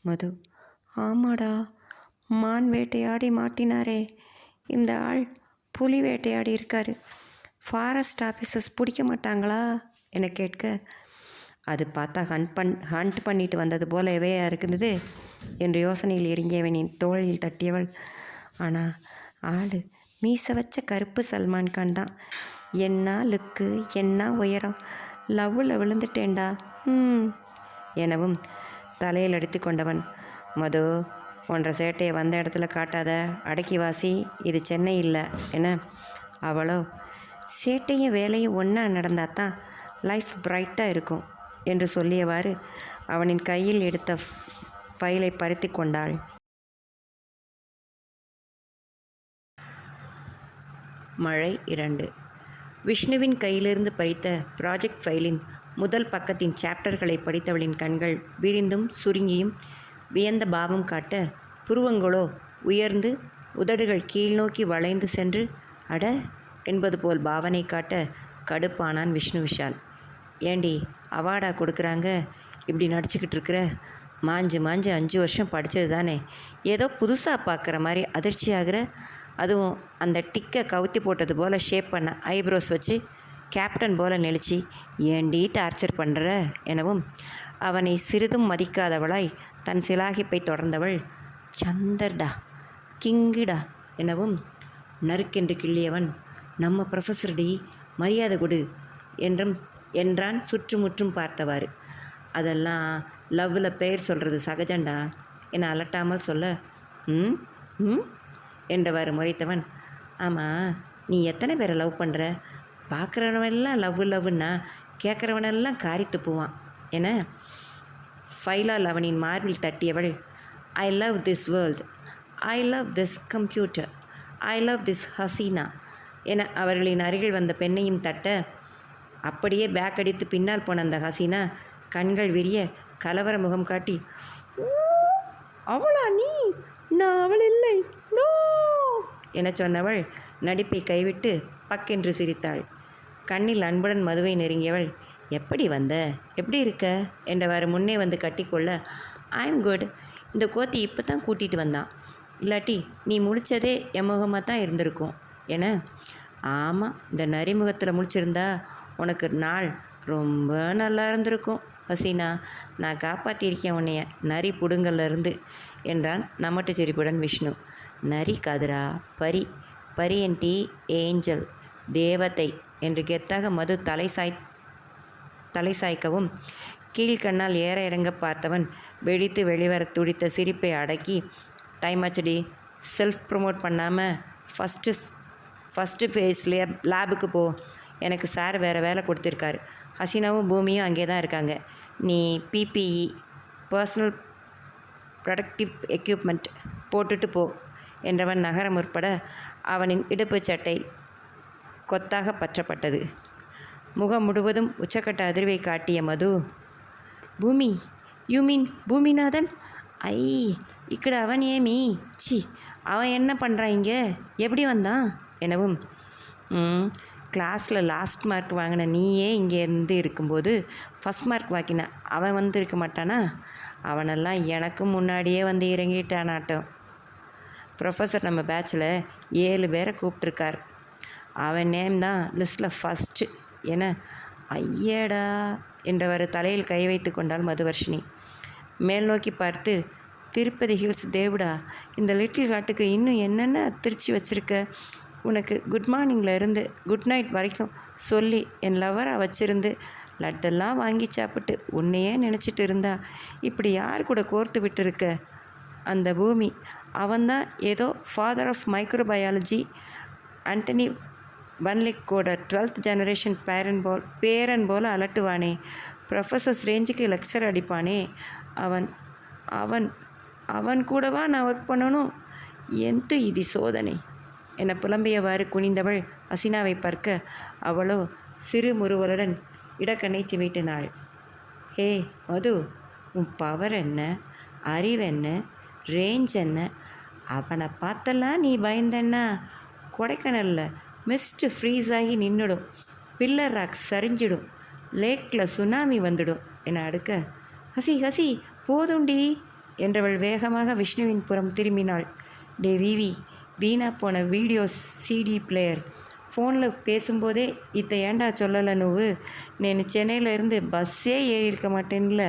மது, ஆமாடா, மான் வேட்டையாடி மாட்டினாரே, இந்த ஆள் புலி வேட்டையாடி இருக்காரு. ஃபாரஸ்ட் ஆஃபீஸர்ஸ் பிடிக்க மாட்டாங்களா என கேட்க, அது பார்த்தா ஹண்ட் பண்ணிட்டு வந்தது போல எவையா இருக்குது என்று யோசனையில் இறங்கியவனின் தோளில் தட்டியவள், ஆனால் ஆள் மீச வச்ச கருப்பு சல்மான்கான் தான். என்ன லுக்கு, என்ன உயரம், லவ்வில் விழுந்துட்டேன்டா எனவும் தலையில் அடித்து கொண்டவன், மது, போன்ற சேட்டையை வந்த இடத்துல காட்டாத, அடக்கிவாசி, இது சென்னை இல்லை என அவளோ, சேட்டையும் வேலையும் ஒன்றா நடந்தால் தான் லைஃப் பிரைட்டாக இருக்கும் என்று சொல்லியவாறு அவனின் கையில் எடுத்த ஃபைலை பறித்து கொண்டாள். மழை 2. விஷ்ணுவின் கையிலிருந்து பறித்த ப்ராஜெக்ட் ஃபைலின் முதல் பக்கத்தின் சாப்டர்களை படித்தவளின் கண்கள் விரிந்தும் சுருங்கியும் வியந்த பாவம் காட்ட, புருவங்களோ உயர்ந்து உதடுகள் கீழ்நோக்கி வளைந்து சென்று அட என்பது போல் பாவனை காட்ட கடுப்பானான் விஷ்ணு விஷால். ஏண்டி அவார்டா கொடுக்குறாங்க, இப்படி நடிச்சுக்கிட்டு இருக்கிற? மாஞ்சு 5 வருஷம் படித்தது தானே, ஏதோ புதுசாக பார்க்குற மாதிரி அதிர்ச்சியாகிற? அதுவும் அந்த டிக்கை கவுத்தி போட்டது போல் ஷேப் பண்ண ஐப்ரோஸ் வச்சு கேப்டன் போல் நெளிச்சு ஏண்டி டார்ச்சர் பண்ணுற எனவும், அவனை சிறிதும் மதிக்காதவளாய் தன் சிலாகிப்பை தொடர்ந்தவள், சந்தர்டா, கிங்குடா எனவும் நறுக்கென்று கிள்ளியவன், நம்ம ப்ரொஃபஸர் டி, மரியாதை கொடு என்றான் சுற்றுமுற்றும் பார்த்தவாறு. அதெல்லாம் லவ்வில் பெயர் சொல்கிறது சகஜண்டா என அலட்டாமல் சொல்ல, என்றவாறு முறைத்தவன், ஆமாம், நீ எத்தனை பேரை லவ் பண்ணுற? பார்க்குறவனெல்லாம் லவ்வுன்னா கேட்குறவனெல்லாம் காரி துப்புவான் என ஃபைலால் அவனின் மார்பில் தட்டியவள், I love this world, I love this computer, I love this Haseena என அவர்களின் அருகில் வந்த பெண்ணையும் தட்ட, அப்படியே பேக் அடித்து பின்னால் போன அந்த ஹசீனா கண்கள் விரிய கலவர முகம் காட்டி, அவளா நீ? நான் அவள் இல்லை, நோ என சொன்னவள் நடிப்பை கைவிட்டு பக்கென்று சிரித்தாள். கண்ணில் அன்புடன் மதுவை நெருங்கியவள், எப்படி வந்த, எப்படி இருக்க என்றவாறு முன்னே வந்து கட்டிக்கொள்ள, ஐ எம் குட், இந்த கோத்தி இப்போ தான் கூட்டிகிட்டு வந்தான், இல்லாட்டி நீ முழிச்சதே என் முகமாக தான் இருந்திருக்கும் என. ஆமாம், இந்த நரிமுகத்தில் முழிச்சிருந்தா உனக்கு நாள் ரொம்ப நல்லா இருந்திருக்கும் ஹசீனா, நான் காப்பாற்றியிருக்கேன் உன்னைய நரி புடுங்கல்லேருந்து என்றான் நமட்டு சிரிப்புடன் விஷ்ணு. நரி காதுரா, பரி, பரியன்டி, ஏஞ்சல், தேவதை என்று கெத்தாக மது தலை சாய்க்கவும் கீழ்கண்ணால் ஏற இறங்க பார்த்தவன் வெடித்து வெளிவர துடித்த சிரிப்பை அடக்கி, டைம் ஆச்சுடி, செல்ஃப் ப்ரொமோட் பண்ணாமல் ஃபஸ்ட்டு ஃபேஸ் லேபுக்கு போ, எனக்கு சார் வேறு வேலை கொடுத்துருக்காரு. ஹசீனாவும் பூமியும் அங்கே தான் இருக்காங்க. நீ பிபிஇ பர்சனல் ப்ரொடக்டிவ் எக்யூப்மெண்ட் போட்டுட்டு போ என்றவன் நகர முற்பட அவனின் இடுப்பு சட்டை கொத்தாக பற்றப்பட்டது. முகம் முழுவதும் உச்சக்கட்ட அதிர்வை காட்டிய மது, பூமி, யூ மீன் பூமிநாதன்? ஐ, இக்கட அவன் ஏமி, சி, அவன் என்ன பண்ணுறான் இங்கே, எப்படி வந்தான் எனவும், கிளாஸில் லாஸ்ட் மார்க் வாங்கின நீயே இங்கே இருந்து இருக்கும்போது ஃபஸ்ட் மார்க் வாங்கின அவன் வந்து இருக்க மாட்டானா? அவனெல்லாம் எனக்கு முன்னாடியே வந்து இறங்கிட்டானாட்டம். ப்ரொஃபஸர் நம்ம பேட்சில் 7 பேரை கூப்பிட்ருக்கார். அவன் நேம் தான் லிஸ்ட்டில் ஃபஸ்ட்டு என ஐயடா என்றவர் தலையில் கை வைத்து கொண்டாள் மதுவர்ஷினி. மேல் நோக்கி பார்த்து, திருப்பதி ஹில்ஸ் தேவுடா, இந்த லிட்டில் காட்டுக்கு இன்னும் என்னென்ன திருச்சி வச்சுருக்க. உனக்கு குட் மார்னிங்கில் இருந்து குட் நைட் வரைக்கும் சொல்லி என் லவராக வச்சுருந்து லட்டெல்லாம் வாங்கி சாப்பிட்டு உன்னையே நினச்சிட்டு இருந்தா இப்படி யார் கூட கோர்த்து விட்டுருக்க? அந்த பூமி அவன்தான் ஏதோ ஃபாதர் ஆஃப் மைக்ரோபயாலஜி ஆண்டனி பன்லிக்கோட 12th ஜெனரேஷன் பேரன் போல் அலட்டுவானே, ப்ரொஃபஸர்ஸ் ரேஞ்சுக்கு லெக்சர் அடிப்பானே, அவன் அவன் அவன் கூடவா நான் ஒர்க் பண்ணணும்? எந்த இது சோதனை என புலம்பியவாறு குனிந்தவள் ஹசீனாவை பார்க்க அவளோ சிறு முறுவலுடன் இடக்கண்ணை சிமிட்டினாள். ஹே மது, உன் பவர் என்ன, அறிவென்ன, ரேஞ்ச் என்ன? அவனை பார்த்தெல்லாம் நீ பயந்தன்னா கொடைக்கானலில் மிஸ்ட் ஃப்ரீஸ் ஆகி நின்றுடும், பில்லர் ராக் சரிஞ்சிடும், லேக்கில் சுனாமி வந்துடும் என அடுக்க, ஹசி ஹசி போதுண்டி என்றவள் வேகமாக விஷ்ணுவின் புறம் திரும்பினாள். டே விவி, வீணா போன வீடியோ சிடி பிளேயர், ஃபோனில் பேசும்போதே இத்த ஏண்டா சொல்லலை நுவு, நான் சென்னையிலேருந்து பஸ்ஸே ஏறி இருக்க மாட்டேன்ல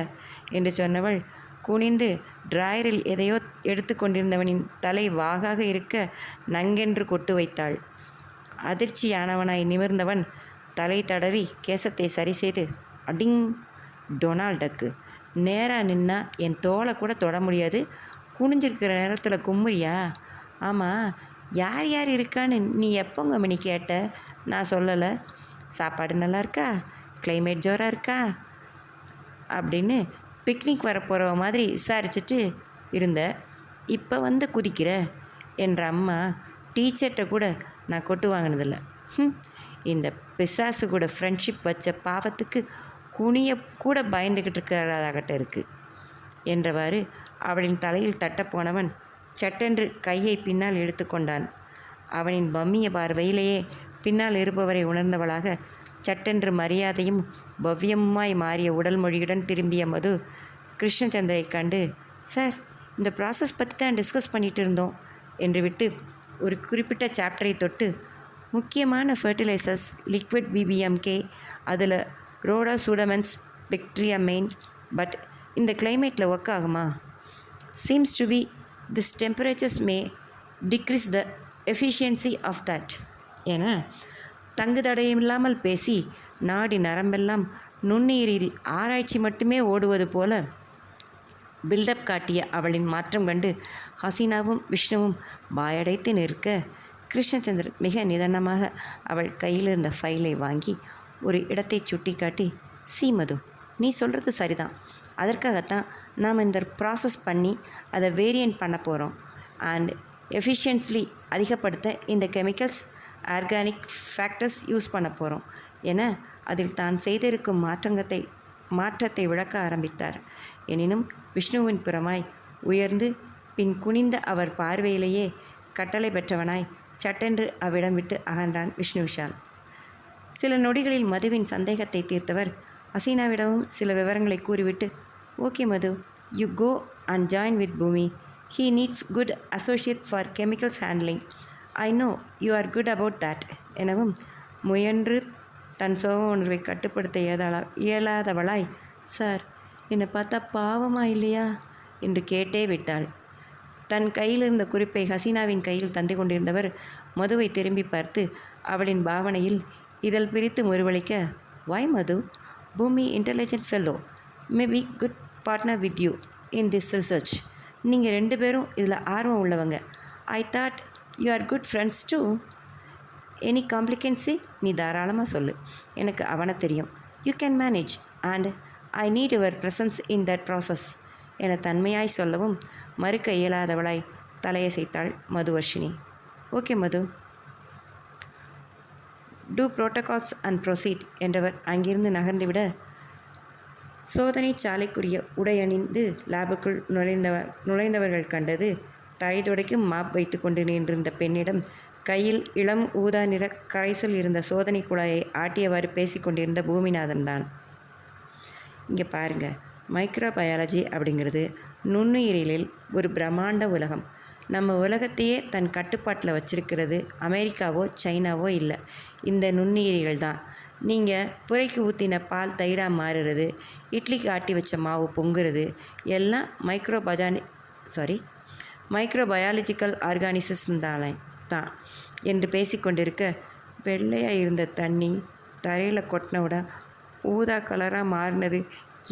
என்று சொன்னவள் குனிந்து டிராயரில் எதையோ எடுத்து கொண்டிருந்தவனின் தலை வாகாக இருக்க நங்கென்று கொட்டு வைத்தாள். அதிர்ச்சியானவனாய் நிமிர்ந்தவன் தலை தடவி கேசத்தை சரி செய்து, அடிங் டொனால்டக்கு, நேராக நின்னா என் தோலை கூட தொட முடியாது, குனிஞ்சிருக்கிற நேரத்தில் கும்முறியா? ஆமாம், யார் யார் இருக்கான்னு நீ எப்போங்க மணி கேட்ட? நான் சொல்லலை. சாப்பாடு நல்லா இருக்கா, கிளைமேட் ஜோராக இருக்கா அப்படின்னு பிக்னிக் வரப்போகிற மாதிரி விசாரிச்சுட்டு இருந்த, இப்போ வந்து குதிக்கிற என்ற அம்மா டீச்சர்கிட்ட கூட நான் கொட்டு வாங்கினதில்ல. இந்த பிசாசு கூட ஃப்ரெண்ட்ஷிப் வச்ச பாவத்துக்கு குனிய கூட பயந்துக்கிட்டு இருக்கிறதாகட்ட இருக்குது என்றவாறு அவளின் தலையில் தட்டப்போனவன் சட்டென்று கையை பின்னால் இழுத்து கொண்டான். அவனின் பம்மிய பார்வையிலேயே பின்னால் இருப்பவரை உணர்ந்தவளாக சட்டென்று மரியாதையும் பவ்யமுமாய் மாறிய உடல் மொழியுடன் திரும்பிய மது கிருஷ்ணச்சந்திரை கண்டு, சார், இந்த ப்ராசஸ் பற்றி தான் டிஸ்கஸ் பண்ணிகிட்டு இருந்தோம் என்று விட்டு ஒரு குறிப்பிட்ட சாப்டரை தொட்டு, முக்கியமான ஃபர்டிலைசர்ஸ் லிக்விட் பிபிஎம்கே, அதில் ரோடா சூடமென்ஸ் பெக்டீரியா மெயின், பட் இந்த கிளைமேட்டில் ஒர்க் ஆகுமா? Seems to be this temperatures may decrease the efficiency of that என தங்கு தடையில்லாமல் பேசி நாடி நரம்பெல்லாம் நுண்ணீரில் ஆராய்ச்சி மட்டுமே ஓடுவது போல பில்டப் காட்டிய அவளின் மாற்றம் கண்டு ஹசீனாவும் விஷ்ணுவும் வாயடைத்து நிற்க, கிருஷ்ணச்சந்தர் மிக நிதானமாக அவள் கையில் இருந்த ஃபைலை வாங்கி ஒரு இடத்தை சுட்டி காட்டி, சி மது, நீ சொல்கிறது சரிதான், அதற்காகத்தான் நாம் இந்த ப்ராசஸ் பண்ணி அதை வேரியன்ட் பண்ண போகிறோம். அண்ட் எஃபிஷியன்ஸ்லி அதிகப்படுத்த இந்த கெமிக்கல்ஸ், ஆர்கானிக் ஃபேக்டர்ஸ் யூஸ் பண்ண போகிறோம் என அதில் தான் செய்திருக்கும் மாற்றத்தை விளக்க ஆரம்பித்தார். எனினும் விஷ்ணுவின் புறமாய் உயர்ந்து பின் குனிந்த அவர் பார்வையிலேயே கட்டளை பெற்றவனாய் சட்டென்று அவ்விடம் விட்டு அகன்றான் விஷ்ணு விஷால். சில நொடிகளில் மதுவின் சந்தேகத்தை தீர்த்தவர் ஹசீனாவிடமும் சில விவரங்களை கூறிவிட்டு, okay Madhu, you go and join with Bhoomi. He needs good associate for chemicals handling. I know you are good about that எனவும் முயன்று தன் சோக உணர்வை கட்டுப்படுத்த இயலாதவளாய், சார், என்னை பார்த்தா பாவமா இல்லையா என்று கேட்டே விட்டாள். தன் கையில் இருந்த குறிப்பை ஹசீனாவின் கையில் தந்து கொண்டிருந்தவர் மதுவை திரும்பி பார்த்து அவளின் பாவனையில் இதழ் பிரித்து முறிவளிக்க, why Madhu, Bhoomi intelligent fellow, may be good partner with you in this research. நீங்கள் 2 பேரும் இதில் ஆர்வம் உள்ளவங்க. I thought you are good friends too. Any complicacy நீ தாராளமாக சொல்லு, எனக்கு அவனை தெரியும். You can manage and I need your presence in that process என தன்மையாய் சொல்லவும் மறுக்க இயலாதவளாய் தலையசைத்தாள் Madhuvarshini. Okay Madhu, do protocols and proceed என்றவர் அங்கிருந்து நகர்ந்துவிட சோதனை சாலைக்குரிய உடையணிந்து லேபுக்குள் நுழைந்தவர்கள் கண்டது தரை துடைக்கும் மாப் வைத்து கொண்டு நின்றிருந்த பெண்ணிடம் கையில் இளம் ஊதா நிற கரைசல் இருந்த சோதனை குழாயை ஆட்டியவாறு பேசிக்கொண்டிருந்த பூமிநாதன் தான். இங்கே பாருங்கள், மைக்ரோபயாலஜி அப்படிங்கிறது நுண்ணுயிரியலில் ஒரு பிரம்மாண்ட உலகம். நம்ம உலகத்தையே தன் கட்டுப்பாட்டில் வச்சிருக்கிறது அமெரிக்காவோ சைனாவோ இல்லை, இந்த நுண்ணுயிரிகள் தான். நீங்கள் புரைக்கு ஊற்றின பால் தயிராக மாறுறது, இட்லிக்கு ஆட்டி வச்ச மாவு பொங்குறது எல்லாம் மைக்ரோபயாலஜிக்கல் ஆர்கானிசம் தானே தான் என்று பேசிக்கொண்டிருக்க வெள்ளையாக இருந்த தண்ணி தரையில் கொட்டினவிட ஊதா கலராக மாறினது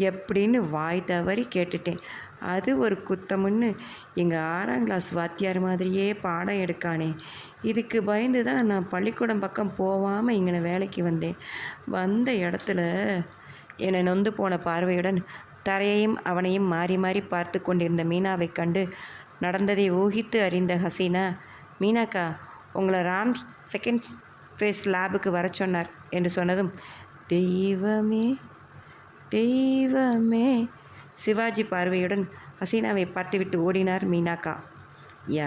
எப்படின்னு வாய் தவறி கேட்டுட்டேன். அது ஒரு குத்தமுன்னு எங்கள் 6ஆம் கிளாஸ் வாத்தியார் மாதிரியே பாடம் எடுக்கானே. இதுக்கு பயந்து தான் நான் பள்ளிக்கூடம் பக்கம் போகாமல் இங்கே வேலைக்கு வந்தேன். வந்த இடத்துல என்னை நொந்து போன பார்வையுடன் தரையையும் அவனையும் மாறி மாறி பார்த்து கொண்டிருந்த மீனாவை கண்டு நடந்ததை ஊகித்து அறிந்த ஹசீனா, மீனாக்கா, உங்களை ராம் செகண்ட் ஃபேஸ் லேபுக்கு வர சொன்னார் என்று சொன்னதும், தெய்வமே தெய்வமே சிவாஜி பார்வையுடன் ஹசீனாவை பார்த்துவிட்டு ஓடினார் மீனாக்கா.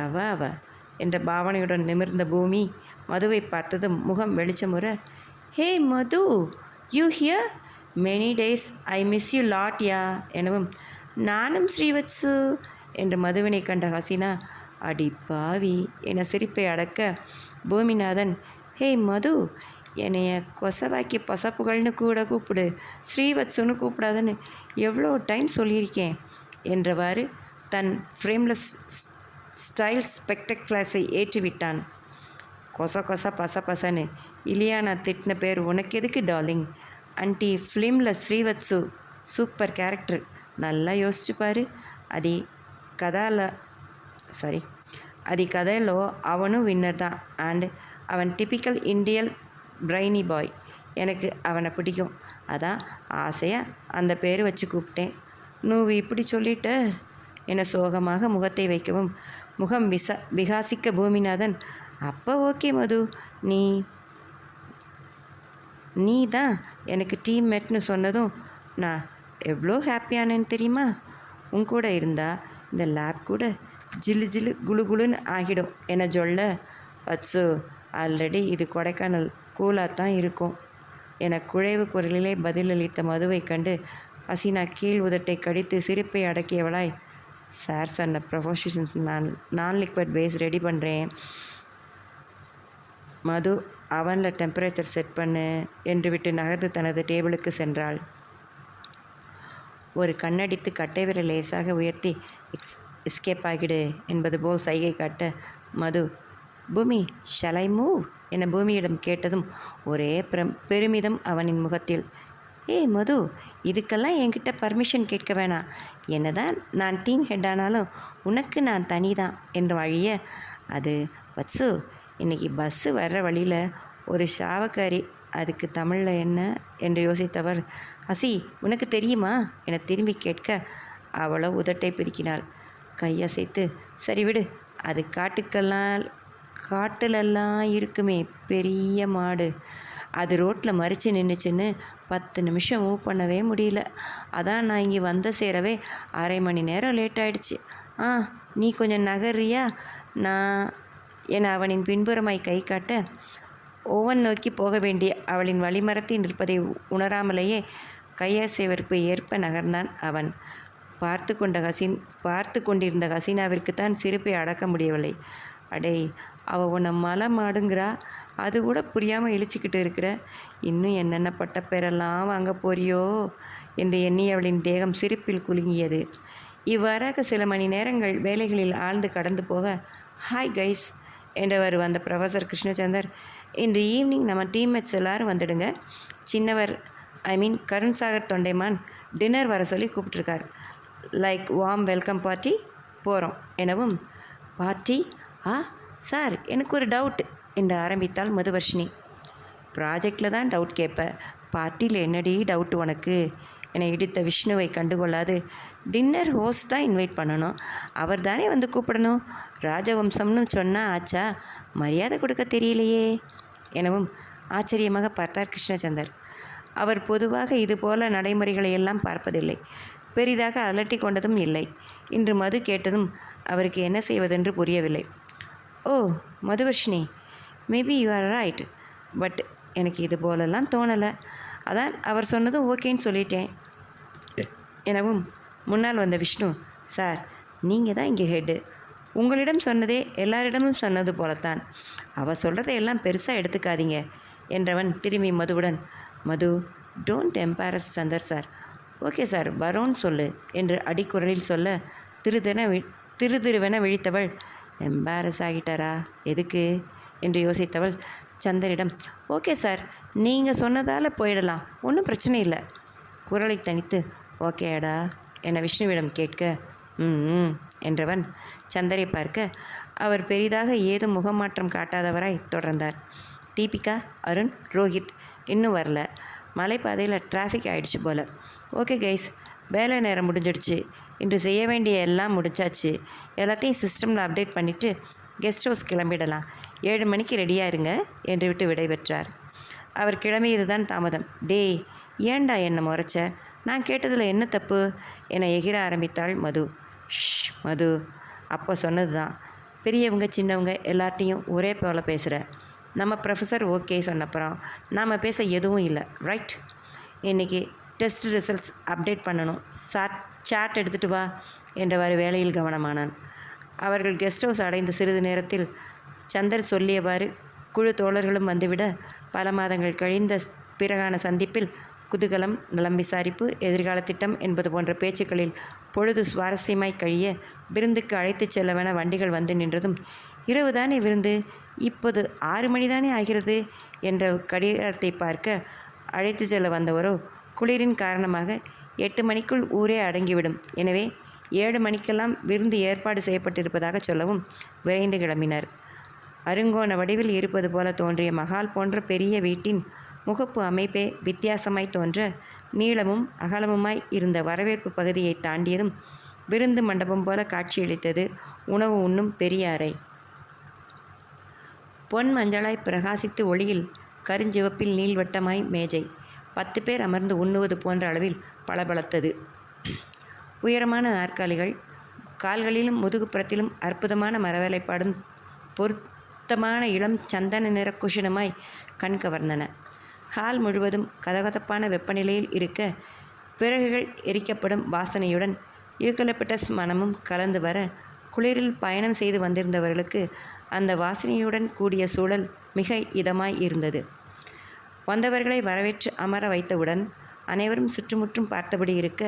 அவ என்ற பாவனையுடன் நிமிர்ந்த பூமி மதுவை பார்த்ததும் முகம் வெளிச்சமுற, hey Madhu, you here? Many days I miss you lot ya எனவும், நானும் ஸ்ரீவத்சு என்று மதுவினை கண்ட ஹசீனா, அடி பாவி என சிரிப்பை அடக்க பூமிநாதன், ஹே மது, என்னைய கொசவாக்கி பசப்புகள்னு கூட கூப்பிடு, ஸ்ரீவத்சுன்னு கூப்பிடாதன்னு எவ்வளோ டைம் சொல்லியிருக்கேன் என்றவாறு தன் ஃப்ரேம்லெஸ் ஸ்டைல் ஸ்பெக்டக்லஸை ஏற்றிவிட்டான். கொச பசன்னு இலியானா திட்டின பேர் உனக்கு எதுக்கு டார்லிங்? ஆன்ட்டி ஃபிலிமில் ஸ்ரீவத்சு சூப்பர் கேரக்டர், நல்லா யோசிச்சு பாரு. అది కథలో அவனு வின்னர் தான். அண்ட் அவன் டிப்பிக்கல் இண்டியன் பிரைனி பாய். எனக்கு அவனை பிடிக்கும், அதான் ஆசையாக அந்த பேர் வச்சு கூப்பிட்டேன். நூவு இப்படி சொல்லிட்ட என சோகமாக முகத்தை வைக்கவும் முகம் விகாசிக்க பூமிநாதன், அப்போ ஓகே மது, நீ தான் எனக்கு டீம்மேட்னு சொன்னதும் நான் எவ்வளோ ஹாப்பியானேன்னு தெரியுமா? உன் கூட இருந்தால் இந்த லேப் கூட ஜில்லு குளுன்னு ஆகிடும் என சொல்ல, வச்சு ஆல்ரெடி இது கொடைக்கானல் கூலாக தான் இருக்கும் என குழைவு குரலிலே பதிலளித்த மதுவை கண்டு ஹசீனா கீழ் உதட்டை கடித்து சிரிப்பை அடக்கியவளாய், சார் சொன்ன ப்ரொஃபஷன்ஸ் நான் லிக்விட் பேஸ் ரெடி பண்ணுறேன் மது, அவனில் டெம்பரேச்சர் செட் பண்ணு என்று விட்டு நகர்ந்து தனது டேபிளுக்கு சென்றாள். ஒரு கண்ணடித்து கட்டை விரல் லேசாக உயர்த்தி எஸ்கேப் ஆகிடு என்பது போல் சைகை காட்ட மது, பூமி ஷல் ஐ மூவ் என பூமியிடம் கேட்டதும் ஒரே பெருமிதம் அவனின் முகத்தில். ஏய் மது, இதுக்கெல்லாம் என்கிட்ட பர்மிஷன் கேட்க வேணாம். என்னதான் நான் டீம் ஹெட் ஆனாலும் உனக்கு நான் தனி தான் என்று வழிய, அது வச்சு இன்றைக்கி பஸ்ஸு வர்ற வழியில் ஒரு சாவக்காரி, அதுக்கு தமிழில் என்ன என்று யோசித்தவர், ஹசி உனக்கு தெரியுமா என திரும்பி கேட்க அவளோ உதட்டை பிரிக்கினாள். கையசைத்து, சரி விடு, அது காட்டிலெல்லாம் இருக்குமே பெரிய மாடு, அது ரோட்டில் மறித்து நின்றுச்சுன்னு 10 நிமிஷம் மூவ் பண்ணவே முடியல. அதான் நான் இங்கே வந்து சேரவே அரை மணி நேரம் லேட் ஆகிடுச்சு. நீ கொஞ்சம் நகர்றியா நான் என அவனின் பின்புறமாய் கை காட்ட, ஓவன் நோக்கி போக வேண்டிய அவளின் வழிமரத்தில் நிற்பதை உணராமலேயே கையசைவிற்கு ஏற்ப நகர்ந்தான் அவன். பார்த்து கொண்டிருந்த ஹசீனாவிற்கு தான் சிரிப்பை அடக்க முடியவில்லை. அடே, அவள் உன்னை மலை மாடுங்கிறா, அது கூட புரியாமல் இழிச்சிக்கிட்டு இருக்கிற, இன்னும் என்னென்ன பட்டப்பேரெல்லாம் வாங்க போறியோ என்று எண்ணி அவளின் தேகம் சிரிப்பில் குலுங்கியது. இவ்வாறாக சில மணி நேரங்கள் வேலைகளில் ஆழ்ந்து கடந்து போக, ஹாய் கைஸ் என்றவர் வந்த ப்ரொஃபஸர் கிருஷ்ணச்சந்தர், இன்று ஈவினிங் நம்ம டீம்மேட்ஸ் எல்லோரும் வந்துடுங்க, சின்னவர் கருண் சாகர் தொண்டைமான் டின்னர் வர சொல்லி கூப்பிட்ருக்கார், லைக் வார்ம் வெல்கம் பார்ட்டி போகிறோம் எனவும், பார்ட்டி? சார் எனக்கு ஒரு டவுட் என்று ஆரம்பித்தாள் மதுவர்ஷினி. ப்ராஜெக்டில் தான் டவுட் கேட்ப, பார்ட்டியில் என்னடி டவுட் உனக்கு என இடித்த விஷ்ணுவை கண்டுகொள்ளாது, டின்னர் ஹோஸ்ட் தான் இன்வைட் பண்ணணும், அவர் தானே வந்து கூப்பிடணும், ராஜவம்சம்னு சொன்னால் ஆச்சா, மரியாதை கொடுக்க தெரியலையே எனவும் ஆச்சரியமாக பார்த்தார் கிருஷ்ணச்சந்தர். அவர் பொதுவாக இதுபோல நடைமுறைகளை எல்லாம் பார்ப்பதில்லை, பெரிதாக அலட்டி கொண்டதும் இல்லை. இன்று மது கேட்டதும் அவருக்கு என்ன செய்வதென்று புரியவில்லை. Oh Madhuvarshini, maybe you are right, but எனக்கு இது போலெல்லாம் தோணலை, அதான் அவர் சொன்னதும் ஓகேன்னு சொல்லிட்டேன் எனவும் முன்னால் வந்த விஷ்ணு, சார் நீங்கள் தான் இங்கே ஹெட்டு, உங்களிடம் சொன்னதே எல்லாரிடமும் சொன்னது போலத்தான், அவள் சொல்கிறத எல்லாம் பெருசாக எடுத்துக்காதீங்க என்றவன் திரும்பி மதுவுடன், Madhu don't embarrass Chandar sir, okay sir வரோன்னு சொல்லு என்று அடிக்குரலில் சொல்ல திருதிருவென விழித்தவள், எம்பாரஸ் ஆகிட்டாரா எதுக்கு என்று யோசித்தவள் சந்தரிடம், ஓகே சார் நீங்கள் சொன்னதால் போயிடலாம், ஒன்றும் பிரச்சனை இல்லை குரலை தனித்து, ஓகேடா என விஷ்ணுவிடம் கேட்க, ம் என்றவன் சந்தரை பார்க்க அவர் பெரிதாக ஏதும் முகமாற்றம் காட்டாதவராய் தொடர்ந்தார். தீபிகா, அருண், ரோஹித் இன்னும் வரல, மலைப்பாதையில் டிராஃபிக் ஆகிடுச்சு போல், ஓகே கைஸ் வேலை நேரம் முடிஞ்சிடுச்சு, இன்று செய்ய வேண்டிய எல்லாம் முடிச்சாச்சு, எல்லாத்தையும் சிஸ்டமில் அப்டேட் பண்ணிவிட்டு கெஸ்ட் ஹவுஸ் கிளம்பிடலாம், 7 மணிக்கு ரெடியாக இருங்க என்று விட்டு விடைபெற்றார். அவர் கிளம்பியது தான் தாமதம். டேய் ஏண்டா என்னை முறைச்ச, நான் கேட்டதில் என்ன தப்பு என எகிர ஆரம்பித்தாள் மது. ஷ் மது, அப்போ சொன்னது தான், பெரியவங்க சின்னவங்க எல்லார்ட்டையும் ஒரே போல் பேசுகிற, நம்ம ப்ரொஃபஸர் ஓகே சொன்னப்புறம் நாம் பேச எதுவும் இல்லை, ரைட்? இன்றைக்கி டெஸ்ட் ரிசல்ட்ஸ் அப்டேட் பண்ணணும், சாட் எடுத்துகிட்டு வா என்றவாறு வேலையில் கவனமானான். அவர்கள் கெஸ்ட் ஹவுஸ் அடைந்த சிறிது நேரத்தில் சந்தர் சொல்லியவாறு குழு தோழர்களும் வந்துவிட, பல மாதங்கள் கழிந்த பிறகான சந்திப்பில் குதூகலம், நலம் விசாரிப்பு, எதிர்கால திட்டம் என்பது போன்ற பேச்சுக்களில் பொழுது சுவாரஸ்யமாய் கழிய, விருந்துக்கு அழைத்துச் செல்லவென வண்டிகள் வந்து நின்றதும், இரவு தானே விருந்து, இப்போது 6 மணி தானே ஆகிறது என்ற கடிகாரத்தை பார்க்க, அழைத்து செல்ல வந்தவரோ குளிரின் காரணமாக 8 மணிக்குள் ஊரே அடங்கிவிடும், எனவே 7 மணிக்கெல்லாம் விருந்து ஏற்பாடு செய்யப்பட்டிருப்பதாக சொல்லவும் விரைந்து கிளம்பினர். அருங்கோண வடிவில் இருப்பது போல தோன்றிய மகால் போன்ற பெரிய வீட்டின் முகப்பு அமைப்பே வித்தியாசமாய் தோன்ற, நீளமும் அகலமுமாய் இருந்த வரவேற்பு பகுதியை தாண்டியதும் விருந்து மண்டபம் போல காட்சியளித்தது உணவு உண்ணும் பெரிய அறை. பொன் மஞ்சளாய் பிரகாசித்து ஒளியில் கருஞ்சிவப்பில் நீள்வட்டமாய் மேஜை, 10 பேர் அமர்ந்து உண்ணுவது போன்ற அளவில் பளபளத்தது. உயரமான நாற்காலிகள், கால்களிலும் முதுகுப்புறத்திலும் அற்புதமான மரவேலைப்பாடும் பொருத்தமான இளம் சந்தன நிற குஷனுமாய் கண் கவர்ந்தன. ஹால் முழுவதும் கதகதப்பான வெப்பநிலையில் இருக்க, விறகுகள் எரிக்கப்படும் வாசனையுடன் யூக்கலிப்டஸ் மனமும் கலந்து வர, குளிரில் பயணம் செய்து வந்திருந்தவர்களுக்கு அந்த வாசனையுடன் கூடிய சூழல் மிக இதமாய் இருந்தது. வந்தவர்களை வரவேற்று அமர வைத்தவுடன் அனைவரும் சுற்றுமுற்றும் பார்த்தபடி இருக்க,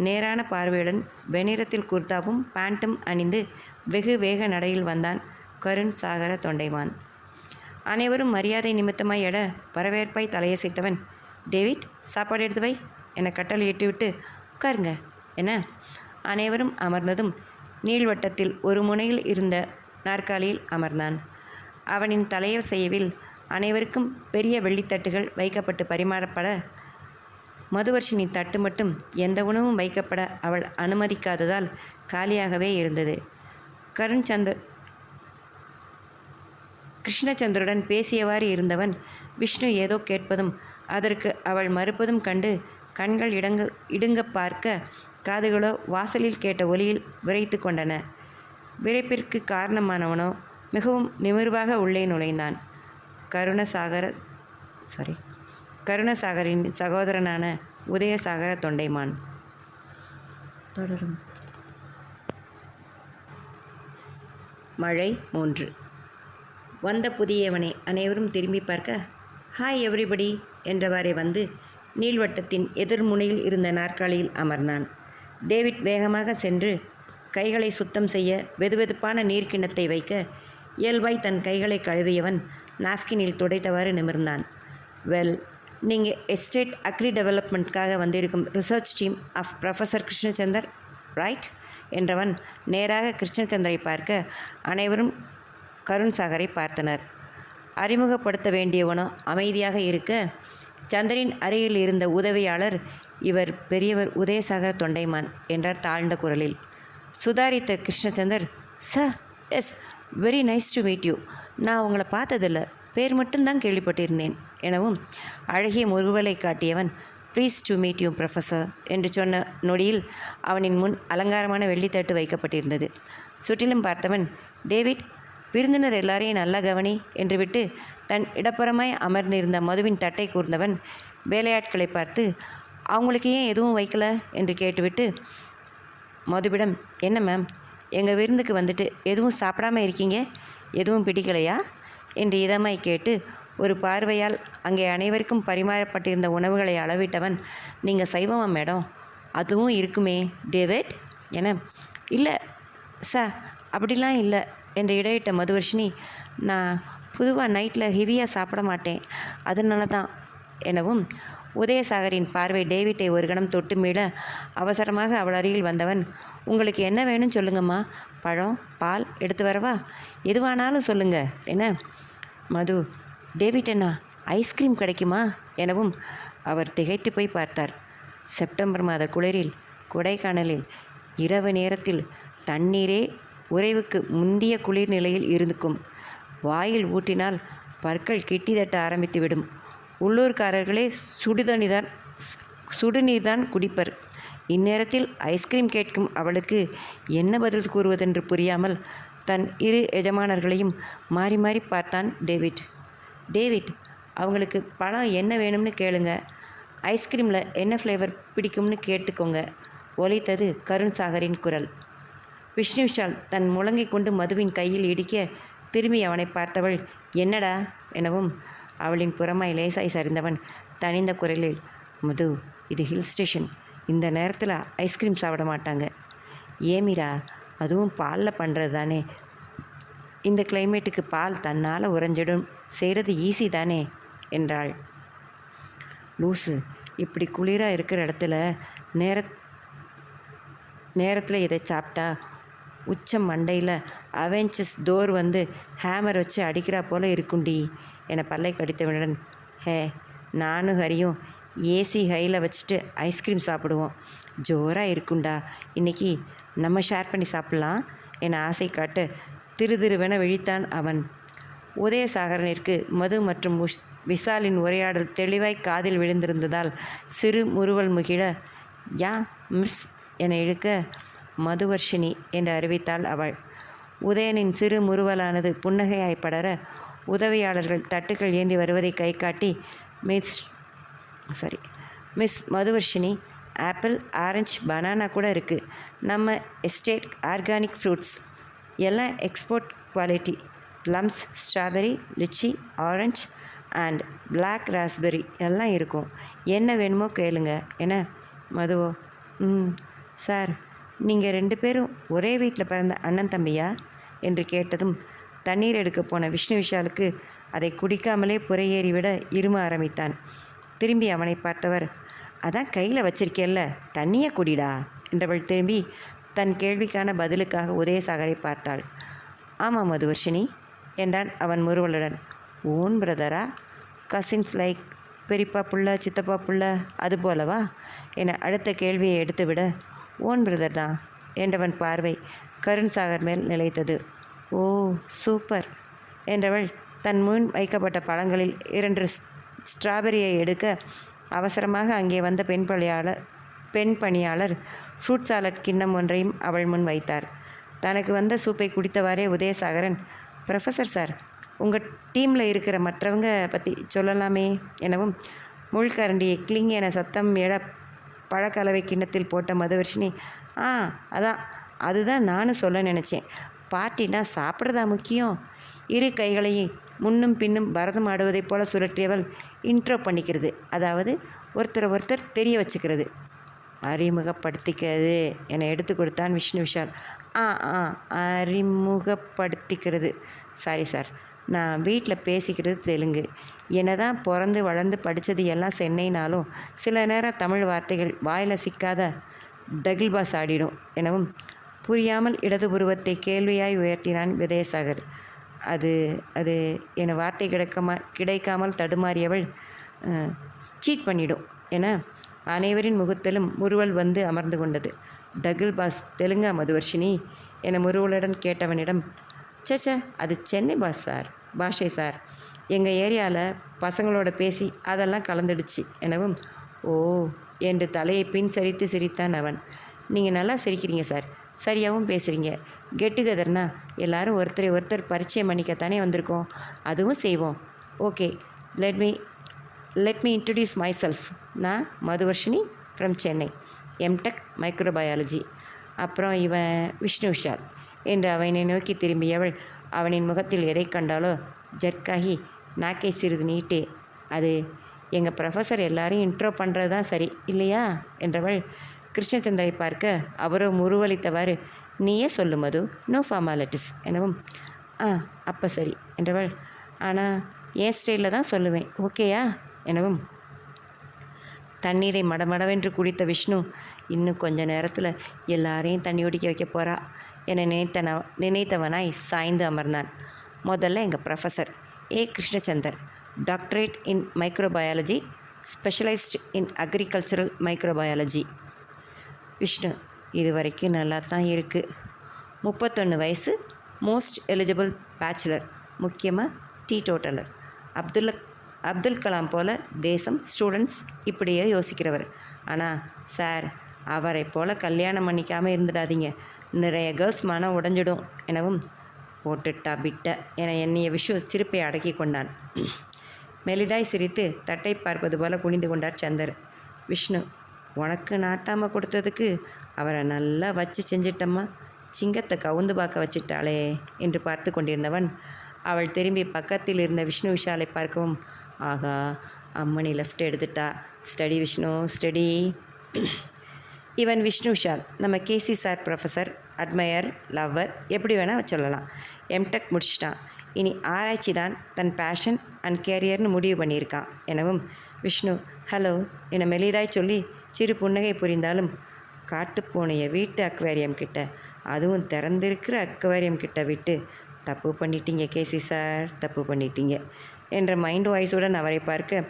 நேரான பார்வையுடன் வெண்ணிறத்தில் குர்தாவும் பேண்ட்டும் அணிந்து வெகு வேக நடையில் வந்தான் கருண் சாகர தொண்டைமான். அனைவரும் மரியாதை நிமித்தமாய் எட வரவேற்பாய் தலையசைத்தவன், டேவிட் சாப்பாடு எடுத்து வை என கட்டளையிட்டுவிட்டு, உட்காருங்க என அனைவரும் அமர்ந்ததும் நீள்வட்டத்தில் ஒரு முனையில் இருந்த நாற்காலியில் அமர்ந்தான். அவனின் தலையசைவில் அனைவருக்கும் பெரிய வெள்ளித்தட்டுகள் வைக்கப்பட்டு பரிமாறப்பட, மதுவர்ஷினி தட்டு மட்டும் எந்த உணவும் வைக்கப்பட அவள் அனுமதிக்காததால் காலியாகவே இருந்தது. கிருஷ்ணச்சந்தருடன் பேசியவாறு இருந்தவன் விஷ்ணு ஏதோ கேட்பதும் அதற்கு அவள் மறுப்பதும் கண்டு கண்கள் இடுங்க பார்க்க, காதுகளோ வாசலில் கேட்ட ஒலியில் விரைத்து கொண்டன. விரைப்பிற்கு காரணமானவனோ மிகவும் நிமிர்வாக உள்ளே நுழைந்தான். கருணசாகரின் சகோதரனான உதயசாகர தொண்டைமான். தொடரும். மழை 3. வந்த புதியவனை அனைவரும் திரும்பி பார்க்க, ஹாய் எவ்ரிபடி என்றவாறே வந்து நீள்வட்டத்தின் எதிர்முனையில் இருந்த நாற்காலியில் அமர்ந்தான். டேவிட் வேகமாக சென்று கைகளை சுத்தம் செய்ய வெதுவெதுப்பான நீர்க்கிண்ணத்தை வைக்க, இயல்பாய் தன் கைகளை கழுவியவன் நாஸ்கினில் துடைத்தவாறு நிமிர்ந்தான். வெல், நீங்கள் எஸ்டேட் அக்ரி டெவலப்மெண்ட்காக வந்திருக்கும் research team of professor Krishnachandar right என்றவன் நேராக கிருஷ்ணச்சந்தரை பார்க்க, அனைவரும் கருண் சாகரை பார்த்தனர். அறிமுகப்படுத்த வேண்டியவனோ அமைதியாக இருக்க, சந்திரன் அருகில் இருந்த உதவியாளர், இவர் பெரியவர் உதயசாகர் தொண்டைமான் என்றார் தாழ்ந்த குரலில். சுதாரித்த Krishnachandar, sir, yes, very nice to meet you. நான் உங்களை பார்த்ததில்ல, பேர் மட்டும்தான் கேள்விப்பட்டிருந்தேன் எனவும், அழகிய முறுவலை காட்டியவன், please to meet you professor என்று சொன்ன நொடியில் அவனின் முன் அலங்காரமான வெள்ளித்தட்டு வைக்கப்பட்டிருந்தது. சுற்றிலும் பார்த்தவன், டேவிட், விருந்தினர் எல்லாரையும் நல்லா கவனி என்று விட்டு தன் இடப்புறமாய் அமர்ந்திருந்த மதுவின் தட்டை கூர்ந்தவன் வேலையாட்களை பார்த்து, அவங்களுக்கு ஏன் எதுவும் வைக்கல என்று கேட்டுவிட்டு மதுவிடம், என்ன மேம், எங்கள் விருந்துக்கு வந்துட்டு எதுவும் சாப்பிடாமல் இருக்கீங்க, எதுவும் பிடிக்கலையா என்று இதமாய் கேட்டு ஒரு பார்வையால் அங்கே அனைவருக்கும் பரிமாறப்பட்டிருந்த உணவுகளை அளவிட்டவன், நீங்கள் சைவமா மேடம், அதுவும் இருக்குமே டேவிட் என, இல்லை சார், அப்படிலாம் இல்லை என்று இடையிட்ட மதுவர்ஷினி, நான் பொதுவாக நைட்டில் ஹெவியாக சாப்பிட மாட்டேன், அதனால தான் எனவும், உதயசாகரின் பார்வை டேவிட்டை ஒரு கணம் தொட்டு மீள அவசரமாக அவள் அருகில் வந்தவன், உங்களுக்கு என்ன வேணும்னு சொல்லுங்கம்மா, பழம், பால் எடுத்து வரவா, எதுவானாலும் சொல்லுங்க என. மது, டேவிட் அண்ணா, ஐஸ்கிரீம் கிடைக்குமா எனவும் அவர் திகைத்து போய் பார்த்தார். செப்டம்பர் மாத குளிரில் கொடைக்கானலில் இரவு நேரத்தில் தண்ணீரே உறைவுக்கு முந்திய குளிர் நிலையில் இருக்கும். வாயில் ஊட்டினால் பற்கள் கிட்டி தட்ட ஆரம்பித்துவிடும். உள்ளூர்காரர்களே சுடுநீர்தான் குடிப்பர். இந்நேரத்தில் ஐஸ்கிரீம் கேட்கும் அவளுக்கு என்ன பதில் கூறுவதென்று புரியாமல் தன் இரு எஜமானர்களையும் மாறி மாறி பார்த்தான் டேவிட். டேவிட், அவங்களுக்கு பழம் என்ன வேணும்னு கேளுங்க, ஐஸ்கிரீமில் என்ன ஃப்ளேவர் பிடிக்கும்னு கேட்டுக்கோங்க ஒலித்தது கருண் சாகரின் குரல். விஷ்ணு விஷால் தன் முழங்கை கொண்டு மதுவின் கையில் இடிக்க திரும்பி அவனை பார்த்தவள், என்னடா எனவும், அவளின் புறமாய் லேசாய் சரிந்தவன் தனிந்த குரலில், மது, இது ஹில் ஸ்டேஷன், இந்த நேரத்தில் ஐஸ்கிரீம் சாப்பிட மாட்டாங்க. ஏமிரா, அதுவும் பாலில் பண்ணுறது தானே, இந்த கிளைமேட்டுக்கு பால் தன்னால் உறைஞ்சிடும், செய்கிறது ஈஸி தானே என்றாள். லூசு, இப்படி குளிராக இருக்கிற இடத்துல நேரத்தில் இதை சாப்பிட்டா உச்ச மண்டையில் அவெஞ்சர்ஸ் டோர் வந்து ஹேமர் வச்சு அடிக்கிறா போல் இருக்குண்டி என பல்லை கடித்தவனுடன், ஹே, நானும் ஹரியும் ஏசி ஹையில் வச்சுட்டு ஐஸ்கிரீம் சாப்பிடுவோம், ஜோராக இருக்குண்டா, இன்றைக்கி நம்ம ஷேர் பண்ணி சாப்பிட்லாம் என ஆசை காட்ட திருதிருவென விழித்தான் அவன். உதயசாகரனிற்கு மது மற்றும் விஷாலின் உரையாடல் தெளிவாய் காதில் விழுந்திருந்ததால் சிறு முறுவல் முகிழ, யா மிஸ் என இழுக்க, மதுவர்ஷினி என்று அறிவித்தாள் அவள். உதயனின் சிறு முறுவலானது புன்னகையாய் படர உதவியாளர்கள் தட்டுக்கள் ஏந்தி வருவதை கை காட்டி, miss Madhuvarshini, apple, orange, banana கூட இருக்குது, நம்ம எஸ்டேட் ஆர்கானிக் ஃப்ரூட்ஸ், எல்லாம் export quality, plums, strawberry, litchi, orange and black raspberry எல்லாம் இருக்கும், என்ன வேணுமோ கேளுங்க என. மதுவோ, சார், நீங்கள் 2 பேரும் ஒரே வீட்டில் பிறந்த அண்ணன் தம்பியா என்று கேட்டதும் தண்ணீர் எடுக்க போன விஷ்ணு விஷாலுக்கு அதை குடிக்காமலே புறையேறிவிட இரும ஆரம்பித்தான். திரும்பி அவனை பார்த்தவர், அதான் கையில் வச்சிருக்கேல்ல, தண்ணியை குடிடா என்றவள் திரும்பி தன் கேள்விக்கான பதிலுக்காக உதயசாகரை பார்த்தாள். ஆமாம் மதுவர்ஷினி என்றான் அவன் முறுவலுடன். ஓன் பிரதரா, கசின்ஸ் லைக் பெரியப்பா புள்ள, சித்தப்பா புள்ள, அது போலவா என அடுத்த கேள்வியை எடுத்துவிட, ஓன் பிரதர் தான் என்றவன் பார்வை கருண் சாகர் மேல் நிலைத்தது. ஓ சூப்பர் என்றவள் தன் முன் வைக்கப்பட்ட பழங்களில் 2 ஸ்ட்ராபெரியை எடுக்க அவசரமாக அங்கே வந்த பெண் பணியாளர் ஃப்ரூட் சாலட் கிண்ணம் ஒன்றையும் அவள் முன் வைத்தார். தனக்கு வந்த சூப்பை குடித்தவாறே உதயசாகரன், ப்ரொஃபஸர் சார், உங்கள் டீமில் இருக்கிற மற்றவங்க பற்றி சொல்லலாமே எனவும், முள்கரண்டியை கிளிங் என சத்தம் எழ பழக்கலவை கிண்ணத்தில் போட்ட மதுவர்ஷினி, அதுதான் நானும் சொல்ல நினச்சேன், பார்ட்டினா சாப்பிட்றதா முக்கியம். இரு கைகளையும் முன்னும் பின்னும் பரதம் ஆடுவதைப் போல சுழற்றியவள் இன்ட்ரோ பண்ணிக்கிறது, அதாவது ஒருத்தர் தெரிய வச்சுக்கிறது, அறிமுகப்படுத்திக்கிறது என எடுத்து கொடுத்தான் விஷ்ணு விஷால். அறிமுகப்படுத்திக்கிறது, சாரி சார், நான் வீட்டில் பேசிக்கிறது தெலுங்கு, என்ன தான் பிறந்து வளர்ந்து படித்தது எல்லாம் சென்னைனாலும் சில நேரம் தமிழ் வார்த்தைகள் வாயில் சிக்காத டகில் பாஸ் ஆடிடும் எனவும் புரியாமல் இடது புருவத்தை கேள்வியாய் உயர்த்தினான் விதயசாகர். அது அது என வார்த்தை கிடைக்காமல் தடுமாறியவள், சீட் பண்ணிடும் என அனைவரின் முகத்திலும் முறுவல் வந்து அமர்ந்து கொண்டது. டகில் பாஸ் தெலுங்கா மதுவர்ஷினி என முறுவலுடன் கேட்டவனிடம், சேச்சே அது சென்னை பாஷை சார். எங்கள் ஏரியாவில் பசங்களோட பேசி அதெல்லாம் கலந்துடுச்சு எனவும், ஓ என்று தலையை பின் சரித்து சிரித்தான் அவன். நீங்கள் நல்லா சிரிக்கிறீங்க சார், சரியாகவும் பேசுகிறீங்க. கெட் டுகெதர்னா எல்லாரும் ஒருத்தரை ஒருத்தர் பரிச்சயம் பண்ணிக்கத்தானே வந்திருக்கோம், அதுவும் செய்வோம். Okay, let me introduce my self. நான் மதுவர்ஷினி ஃப்ரம் சென்னை, எம்டெக் மைக்ரோபயாலஜி. அப்புறம் இவன் விஷ்ணு விஷால் என்று அவனை நோக்கி திரும்பியவள் அவனின் முகத்தில் எதை கண்டாலோ ஜர்க்காகி நாக்கை சிறிது நீட்டே, அது எங்கள் ப்ரொஃபஸர் எல்லாரையும் இன்ட்ரோ பண்ணுறது தான் சரி இல்லையா என்றவள் கிருஷ்ணச்சந்திரை பார்க்க அவரோ முருவளித்தவாறு, நீயே சொல்லு மது, நோ ஃபார்மாலிட்டிஸ் எனவும், அப்போ சரி என்றவள், ஆனால் என் ஸ்டைலில் தான் சொல்லுவேன், ஓகேயா எனவும். தண்ணீரை மடமடவென்று குடித்த விஷ்ணு, இன்னும் கொஞ்ச நேரத்தில் எல்லாரையும் தண்ணி ஒடிக்க வைக்க போகிறா என நினைத்தவனாய் சாய்ந்து அமர்ந்தான். முதல்ல எங்கள் ப்ரொஃபஸர் ஏ கிருஷ்ணச்சந்தர், டாக்டரேட் இன் மைக்ரோபயாலஜி, ஸ்பெஷலைஸ்ட் இன் அக்ரிகல்ச்சரல் மைக்ரோபயாலஜி. விஷ்ணு, இது வரைக்கும் நல்லா தான் இருக்குது. 31 வயசு, மோஸ்ட் எலிஜிபிள் பேச்சுலர், முக்கியமாக டீடோட்டலர். அப்துல் கலாம் போல் தேசம், ஸ்டூடெண்ட்ஸ் இப்படியே யோசிக்கிறவர். ஆனால் சார், அவரை போல் கல்யாணம் பண்ணிக்காமல் இருந்துடாதீங்க, நிறைய கேர்ள்ஸ் மனம் உடஞ்சிடும் எனவும், போட்டுட்டா பிட்ட என எண்ணிய விஷு சிரிப்பை அடக்கி கொண்டான். மெலிதாய் சிரித்து தட்டை பார்ப்பது போல குனிந்து கொண்டார் சந்தர். விஷ்ணு, உனக்கு நாட்டாமல் கொடுத்ததுக்கு அவரை நல்லா வச்சு செஞ்சிட்டம்மா, சிங்கத்தை கவுந்து பார்க்க வச்சிட்டாளே என்று பார்த்து கொண்டிருந்தவன் அவள் திரும்பி பக்கத்தில் இருந்த விஷ்ணு விஷாலை பார்க்கவும், ஆகா அம்மணி லெஃப்ட் எடுத்துட்டா, ஸ்டடி விஷ்ணு ஸ்டடி. இவன் விஷ்ணு விஷால், நம்ம கேசி சார் ப்ரொஃபஸர், அட்மையர், லவ்வர், எப்படி வேணால் சொல்லலாம். எம்டெக் முடிச்சிட்டான், இனி ஆராய்ச்சி தான் தன் பேஷன் அண்ட் கேரியர்னு முடிவு பண்ணியிருக்கான் எனவும், விஷ்ணு ஹலோ என மெலிதாய் சொல்லி சிறு புன்னகை புரிந்தாலும், காட்டுப்பூனையை வீட்டு அக்வேரியம் கிட்ட, அதுவும் திறந்திருக்கிற அக்வேரியம் கிட்ட விட்டு தப்பு பண்ணிட்டீங்க கேசி சார், தப்பு பண்ணிட்டீங்க என்ற மைண்ட் வாய்ஸுடன் அவரை பார்க்க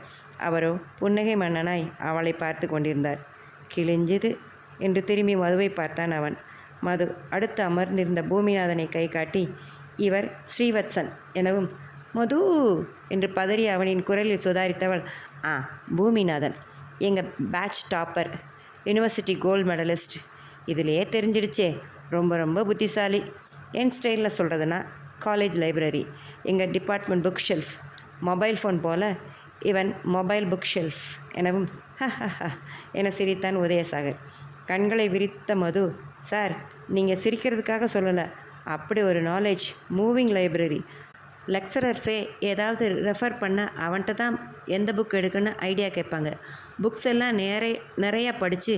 அவரோ புன்னகை மன்னனாய் அவளை பார்த்து கொண்டிருந்தார். கிழிஞ்சது என்று திரும்பி மதுவை பார்த்தான் அவன். மது அடுத்து அமர்ந்திருந்த பூமிநாதனை கை காட்டி, இவர் ஸ்ரீவத்சன் எனவும், மது என்று பதறி அவனின் குரலில் சுதாரித்தவள், பூமிநாதன் எங்கள் batch topper, university gold medalist. இதிலேயே தெரிஞ்சிடுச்சே, ரொம்ப ரொம்ப புத்திசாலி. என் ஸ்டைலில் சொல்கிறதுனா காலேஜ் லைப்ரரி, எங்கள் department book shelf, mobile phone போல் இவன் மொபைல் புக் ஷெல்ஃப் எனவும், என சிரித்தான் உதயசாகர். கண்களை விரித்த மது, சார் நீங்கள் சிரிக்கிறதுக்காக சொல்லலை, அப்படி ஒரு நாலேஜ், மூவிங் லைப்ரரி. லெக்சரர்ஸே ஏதாவது ரெஃபர் பண்ண அவன்கிட்ட தான் எந்த புக் எடுக்குன்னு ஐடியா கேட்பாங்க. புக்ஸ் எல்லாம் நிறையா படித்து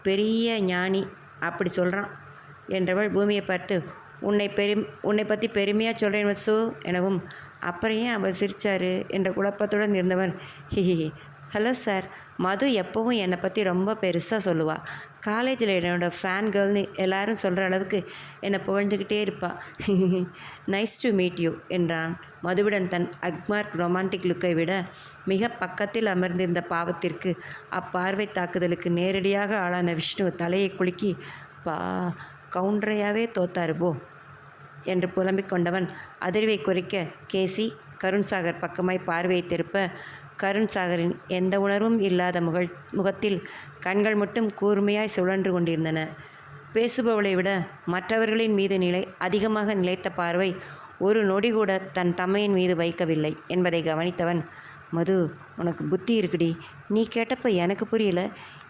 பெரிய ஞானி அப்படி சொல்கிறான் என்றவள் பூமியை பார்த்து, உன்னை பற்றி பெருமையாக சொல்கிறேன் வசு எனவும், அப்புறம் ஏன் அவர் சிரித்தார் என்ற குழப்பத்துடன் இருந்தவன், ஹிஹி ஹலோ சார், மது எப்போவும் என்னை பற்றி ரொம்ப பெருசாக சொல்லுவாள். காலேஜில் என்னோடய ஃபேன் கேர்ள்னு எல்லாரும் சொல்கிற அளவுக்கு என்னை புகழ்ந்துக்கிட்டே இருப்பாள். நைஸ் டு மீட் யூ என்றான் மதுவுடன் தன் அக்மார்க் ரொமான்டிக் லுக்கை விட மிக பக்கத்தில் அமர்ந்திருந்த பாவத்திற்கு அப்பார்வை தாக்குதலுக்கு நேரடியாக ஆளான விஷ்ணு தலையை குலுக்கி, கவுண்டரையாவே தோத்தாரு போ என்று புலம்பிக் கொண்டவன் அதிர்வை குறைக்க கேசி கருண்சாகர் பக்கமாய் பார்வையை திருப்ப, கருண்சாகரின் எந்த உணர்வும் இல்லாத முகத்தில் கண்கள் மட்டும் கூர்மையாய் சுழன்று கொண்டிருந்தன. பேசுபவளை விட மற்றவர்களின் மீது அதிகமாக நிலைத்த பார்வை ஒரு நொடி கூட தன் தம்மையின் மீது வைக்கவில்லை என்பதை கவனித்தவன், மது உனக்கு புத்தி இருக்குடி, நீ கேட்டப்போ எனக்கு புரியல,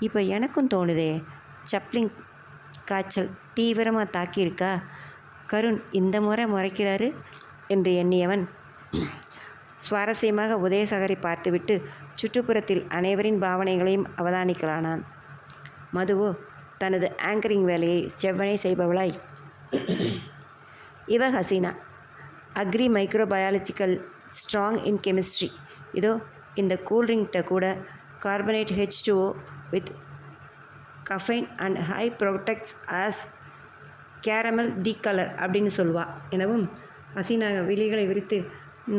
இப்போ எனக்கும் தோணுதே, சப்ளிங் காய்ச்சல் தீவிரமாக தாக்கியிருக்கா, கருண் இந்த முறை முறைக்கிறாரு என்று எண்ணியவன் சுவாரஸ்யமாக உதயசாகரை பார்த்துவிட்டு சுற்றுப்புறத்தில் அனைவரின் பாவனைகளையும் அவதானிக்கலானான். மதுவோ தனது ஆங்கரிங் வேலையை செவ்வனே செய்பவளாய், இவ Haseena, agri microbiological, strong in chemistry, இதோ இந்த கூல்ட்ரிங்க்ட கூட carbonate H2O with caffeine and high protects as caramel tea colour அப்படின்னு சொல்லுவாள் எனவும், ஹசீனாக விழிகளை விரித்து,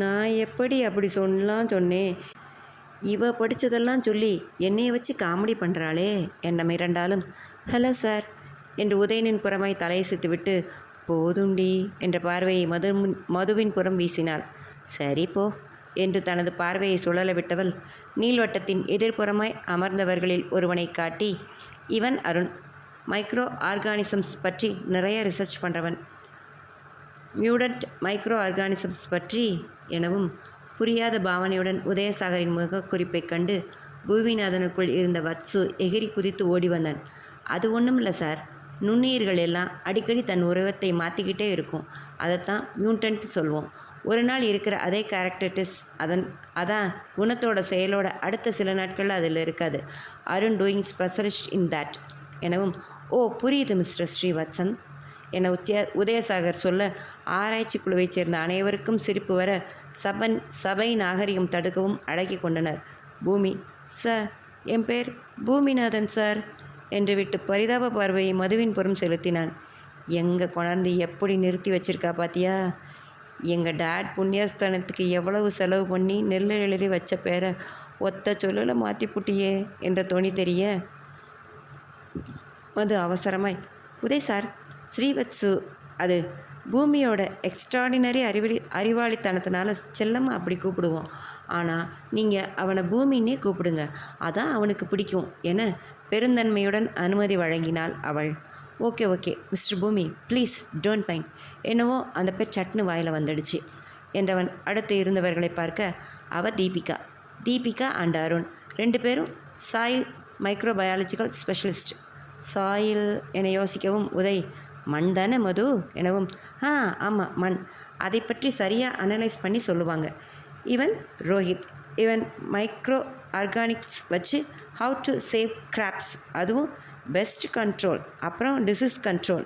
நான் எப்படி அப்படி சொன்னேன்? இவ படித்ததெல்லாம் சொல்லி என்னைய வச்சு காமெடி பண்ணுறாளே என்ன மிரண்டாலும், ஹலோ சார் என்று உதயனின் புறமாய் தலையசைத்துவிட்டு, போதுண்டி என்ற பார்வையை மதுவின் புறம் வீசினாள். சரி போ என்று தனது பார்வையை சுழல விட்டவள் நீள்வட்டத்தின் எதிர்ப்புறமாய் அமர்ந்தவர்களில் ஒருவனை காட்டி, இவன் அருண், மைக்ரோ ஆர்கானிசம்ஸ் பற்றி நிறைய ரிசர்ச் பண்ணுறவன். மியூடன்ட் மைக்ரோ ஆர்கானிசம்ஸ் பற்றி எனவும் புரியாத பாவனையுடன் உதயசாகரின் முகக்குறிப்பைக் கண்டு பூமிநாதனுக்குள் இருந்த வத்சு எகிரி குதித்து ஓடி வந்தான். அது ஒன்றும் இல்லை சார், நுண்ணுயிர்கள் எல்லாம் அடிக்கடி தன் உருவத்தை மாற்றிக்கிட்டே இருக்கும். அதைத்தான் மியூட்டன்ட் சொல்வோம். ஒரு நாள் இருக்கிற அதே கேரக்டரிட்டிஸ் அதான் குணத்தோட செயலோட அடுத்த சில நாட்களில் அதில் இருக்காது. Arun doing specialist in that எனவும், ஓ புரியுது மிஸ்டர் ஸ்ரீவத்சன் என உதயசாகர் சொல்ல, ஆராய்ச்சி குழுவைச் சேர்ந்த அனைவருக்கும் சிரிப்பு வர சபை நாகரிகம் தடுக்கவும் அடக்கி கொண்டனர். பூமி, சார் என் பேர் பூமிநாதன் சார் என்று விட்டு பரிதாப பார்வையை மதுவின் புறம் செலுத்தினான். எங்கே கொணர்ந்து எப்படி நிறுத்தி வச்சிருக்கா பாத்தியா? எங்கள் டேட் புண்ணியஸ்தானத்துக்கு எவ்வளவு செலவு பண்ணி நெல் எழுதி வச்ச பேரை ஒத்த சொல்லில் மாற்றி புட்டியே என்ற தொனி தெரிய, மது அவசரமாய், உதய் சார், ஸ்ரீவத்சு அது பூமியோட எக்ஸ்ட்ராடினரி அறிவாளித்தனத்தினால செல்லமாக அப்படி கூப்பிடுவோம். ஆனால் நீங்கள் அவனை பூமின்னே கூப்பிடுங்க, அதான் அவனுக்கு பிடிக்கும் என பெருந்தன்மையுடன் அனுமதி வழங்கினாள் அவள். ஓகே மிஸ்டர் பூமி, ப்ளீஸ் டோன்ட் மைண்ட். என்னவோ அந்த பேர் சட்னு வாயில் வந்துடுச்சு என்றவன் அடுத்து இருந்தவர்களை பார்க்க, அவ தீபிகா அண்ட் அருண் 2 பேரும் சாயில் மைக்ரோபயாலஜிக்கல் ஸ்பெஷலிஸ்ட். சாயில் என யோசிக்கவும் உதய், மண் தானே மது எனவும், ஆமாம் மண், அதை பற்றி சரியாக அனலைஸ் பண்ணி சொல்லுவாங்க. இவன் ரோஹித், இவன் மைக்ரோ ஆர்கானிக்ஸ் வச்சு ஹவு டு சேவ் கிராப்ஸ், அதுவும் பெஸ்ட் கண்ட்ரோல், அப்புறம் டிசீஸ் கண்ட்ரோல்,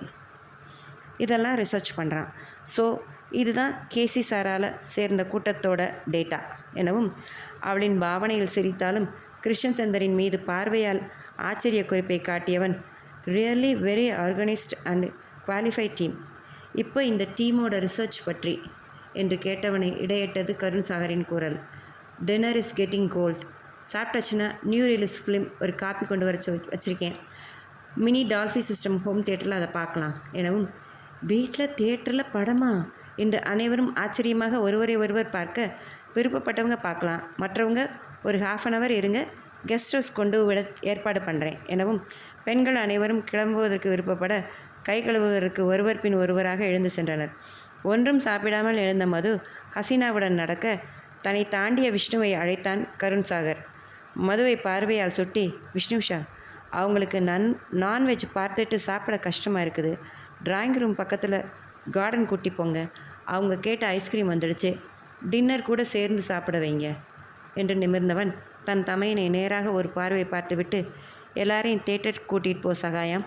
இதெல்லாம் ரிசர்ச் பண்ணுறான். ஸோ இதுதான் கேசி சாரால் சேர்ந்த கூட்டத்தோட டேட்டா எனவும், அவளின் பாவனையில் சிரித்தாலும் கிருஷ்ணச்சந்தரின் மீது பார்வையால் ஆச்சரிய குறிப்பை காட்டியவன், really very organised and qualified team. இப்போ இந்த டீமோட ரிசர்ச் பற்றி என்று கேட்டவனை இடையிட்டது கருண் சாகரின் குரல். Dinner is getting cold. சாப்பிட்டாச்சுன்னா நியூ ரிலீஸ் ஃபிலிம் ஒரு காப்பி கொண்டு வர வச்சுருக்கேன். மினி டால்ஃபி சிஸ்டம் ஹோம் தியேட்டரில் அதை பார்க்கலாம் எனவும், வீட்டில் தியேட்டரில் படமா என்று அனைவரும் ஆச்சரியமாக ஒருவர் பார்க்க, விருப்பப்பட்டவங்க பார்க்கலாம், மற்றவங்க ஒரு ½ இருங்க, கெஸ்ட் ஹவுஸ் கொண்டு விட ஏற்பாடு பண்ணுறேன் எனவும், பெண்கள் அனைவரும் கிளம்புவதற்கு விருப்பப்பட கை கழுவுவதற்கு ஒருவர் பின் ஒருவராக எழுந்து சென்றனர். ஒன்றும் சாப்பிடாமல் எழுந்த மது ஹசீனாவுடன் நடக்க, தன்னை தாண்டிய விஷ்ணுவை அழைத்தான் கருண் சாகர். மதுவை பார்வையால் சுட்டி, விஷ்ணுஷா, அவங்களுக்கு நான்வெஜ் பார்த்துட்டு சாப்பிட கஷ்டமாக இருக்குது. டிராயிங் ரூம் பக்கத்தில் கார்டன் கூட்டி போங்க. அவங்க கேட்ட ஐஸ்கிரீம் வந்துடுச்சு. டின்னர் கூட சேர்ந்து சாப்பிட வைங்க என்று நிமிர்ந்தவன் தன் தமையனை நேராக ஒரு பார்வை பார்த்துவிட்டு, எல்லாரையும் தேட்டர் கூட்டிகிட்டு போ சகாயம்,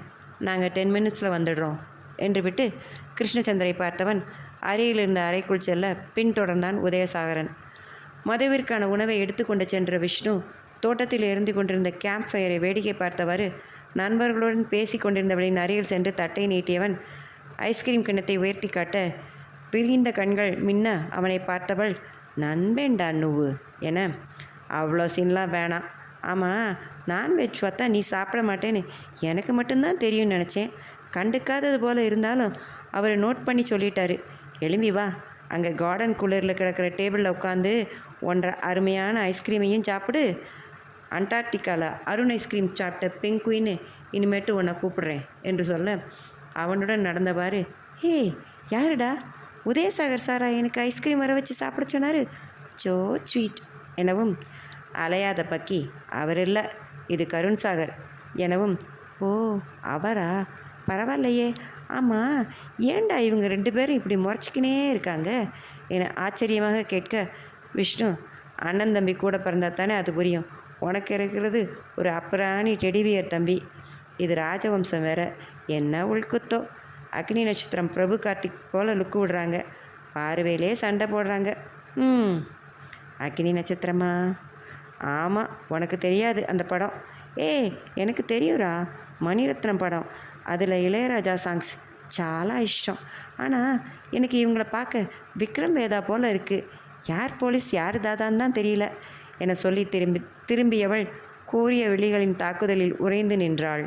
நாங்கள் 10 மினிட்ஸில் வந்துடுறோம் என்று விட்டு கிருஷ்ணச்சந்திரை பார்த்தவன் அறையில் இருந்த அறைக்குள் செல்ல பின்தொடர்ந்தான் உதயசாகரன். மதுவிற்கான உணவை எடுத்துக்கொண்டு சென்ற விஷ்ணு தோட்டத்தில் எரிந்து கொண்டிருந்த கேம்ப் ஃபயரை வேடிக்கை பார்த்தவாறு நண்பர்களுடன் பேசி கொண்டிருந்தவளின் அருகில் சென்று தட்டை நீட்டியவன் ஐஸ்கிரீம் கிண்ணத்தை உயர்த்தி காட்ட, பிரிந்த கண்கள் மின்ன அவனை பார்த்தவள், நண்பேண்டா நுவு என, அவ்வளோ சீன்லாம் வேணாம். ஆமாம், நான்வெஜ் பார்த்தா நீ சாப்பிட மாட்டேன்னு எனக்கு மட்டும்தான் தெரியும்னு நினச்சேன். கண்டுக்காதது போல் இருந்தாலும் அவர் நோட் பண்ணி சொல்லிட்டாரு. எழும்பி வா, அங்கே கார்டன் கூலரில் கிடக்கிற டேபிளில் உட்காந்து 1.5 அருமையான ஐஸ்கிரீமையும் சாப்பிடு. அண்டார்டிகாவில் அருண் ஐஸ்கிரீம் சாப்பிட்ட பெங்குயின்னு இனிமேட்டு உன்னை கூப்பிடுறேன் என்று சொல்ல, அவனுடன் நடந்தவாறு, ஹே யாருடா, உதயசாகர் சாரா எனக்கு ஐஸ்கிரீம் வர வச்சு சாப்பிட சொன்னார், சோ ஸ்வீட் எனவும், அலையாத பக்கி, அவர் இல்லை, இது கருண் சாகர் எனவும், ஓ அவரா, பரவாயில்லையே. ஆமாம், ஏண்டா இவங்க 2 பேரும் இப்படி முறைச்சிக்கினே இருக்காங்க என ஆச்சரியமாக கேட்க, விஷ்ணு, அண்ணன் தம்பி கூட பிறந்தா தானே அது புரியும். உனக்கு இருக்கிறது ஒரு அப்புறாணி டெடிவியர் தம்பி, இது ராஜவம்சம் வேற. என்ன உள்குத்தோ, அக்னி நட்சத்திரம் பிரபு கார்த்திக் போல் லுக்கு விடுறாங்க, பார்வையிலே சண்டை போடுறாங்க. அக்னி நட்சத்திரமா? ஆமாம், உனக்கு தெரியாது அந்த படம். எனக்கு தெரியும்ரா, மணிரத்னம் படம், அதில் இளையராஜா சாங்ஸ் చాలా இஷ்டம். ஆனால் எனக்கு இவங்கள பார்க்க விக்ரம் வேதா போல் இருக்குது. யார் போலீஸ் யார் தாதான்னு தான் தெரியல என சொல்லி திரும்பியவள் கூரிய விழிகளின் தாக்குதலில் உறைந்து நின்றாள்.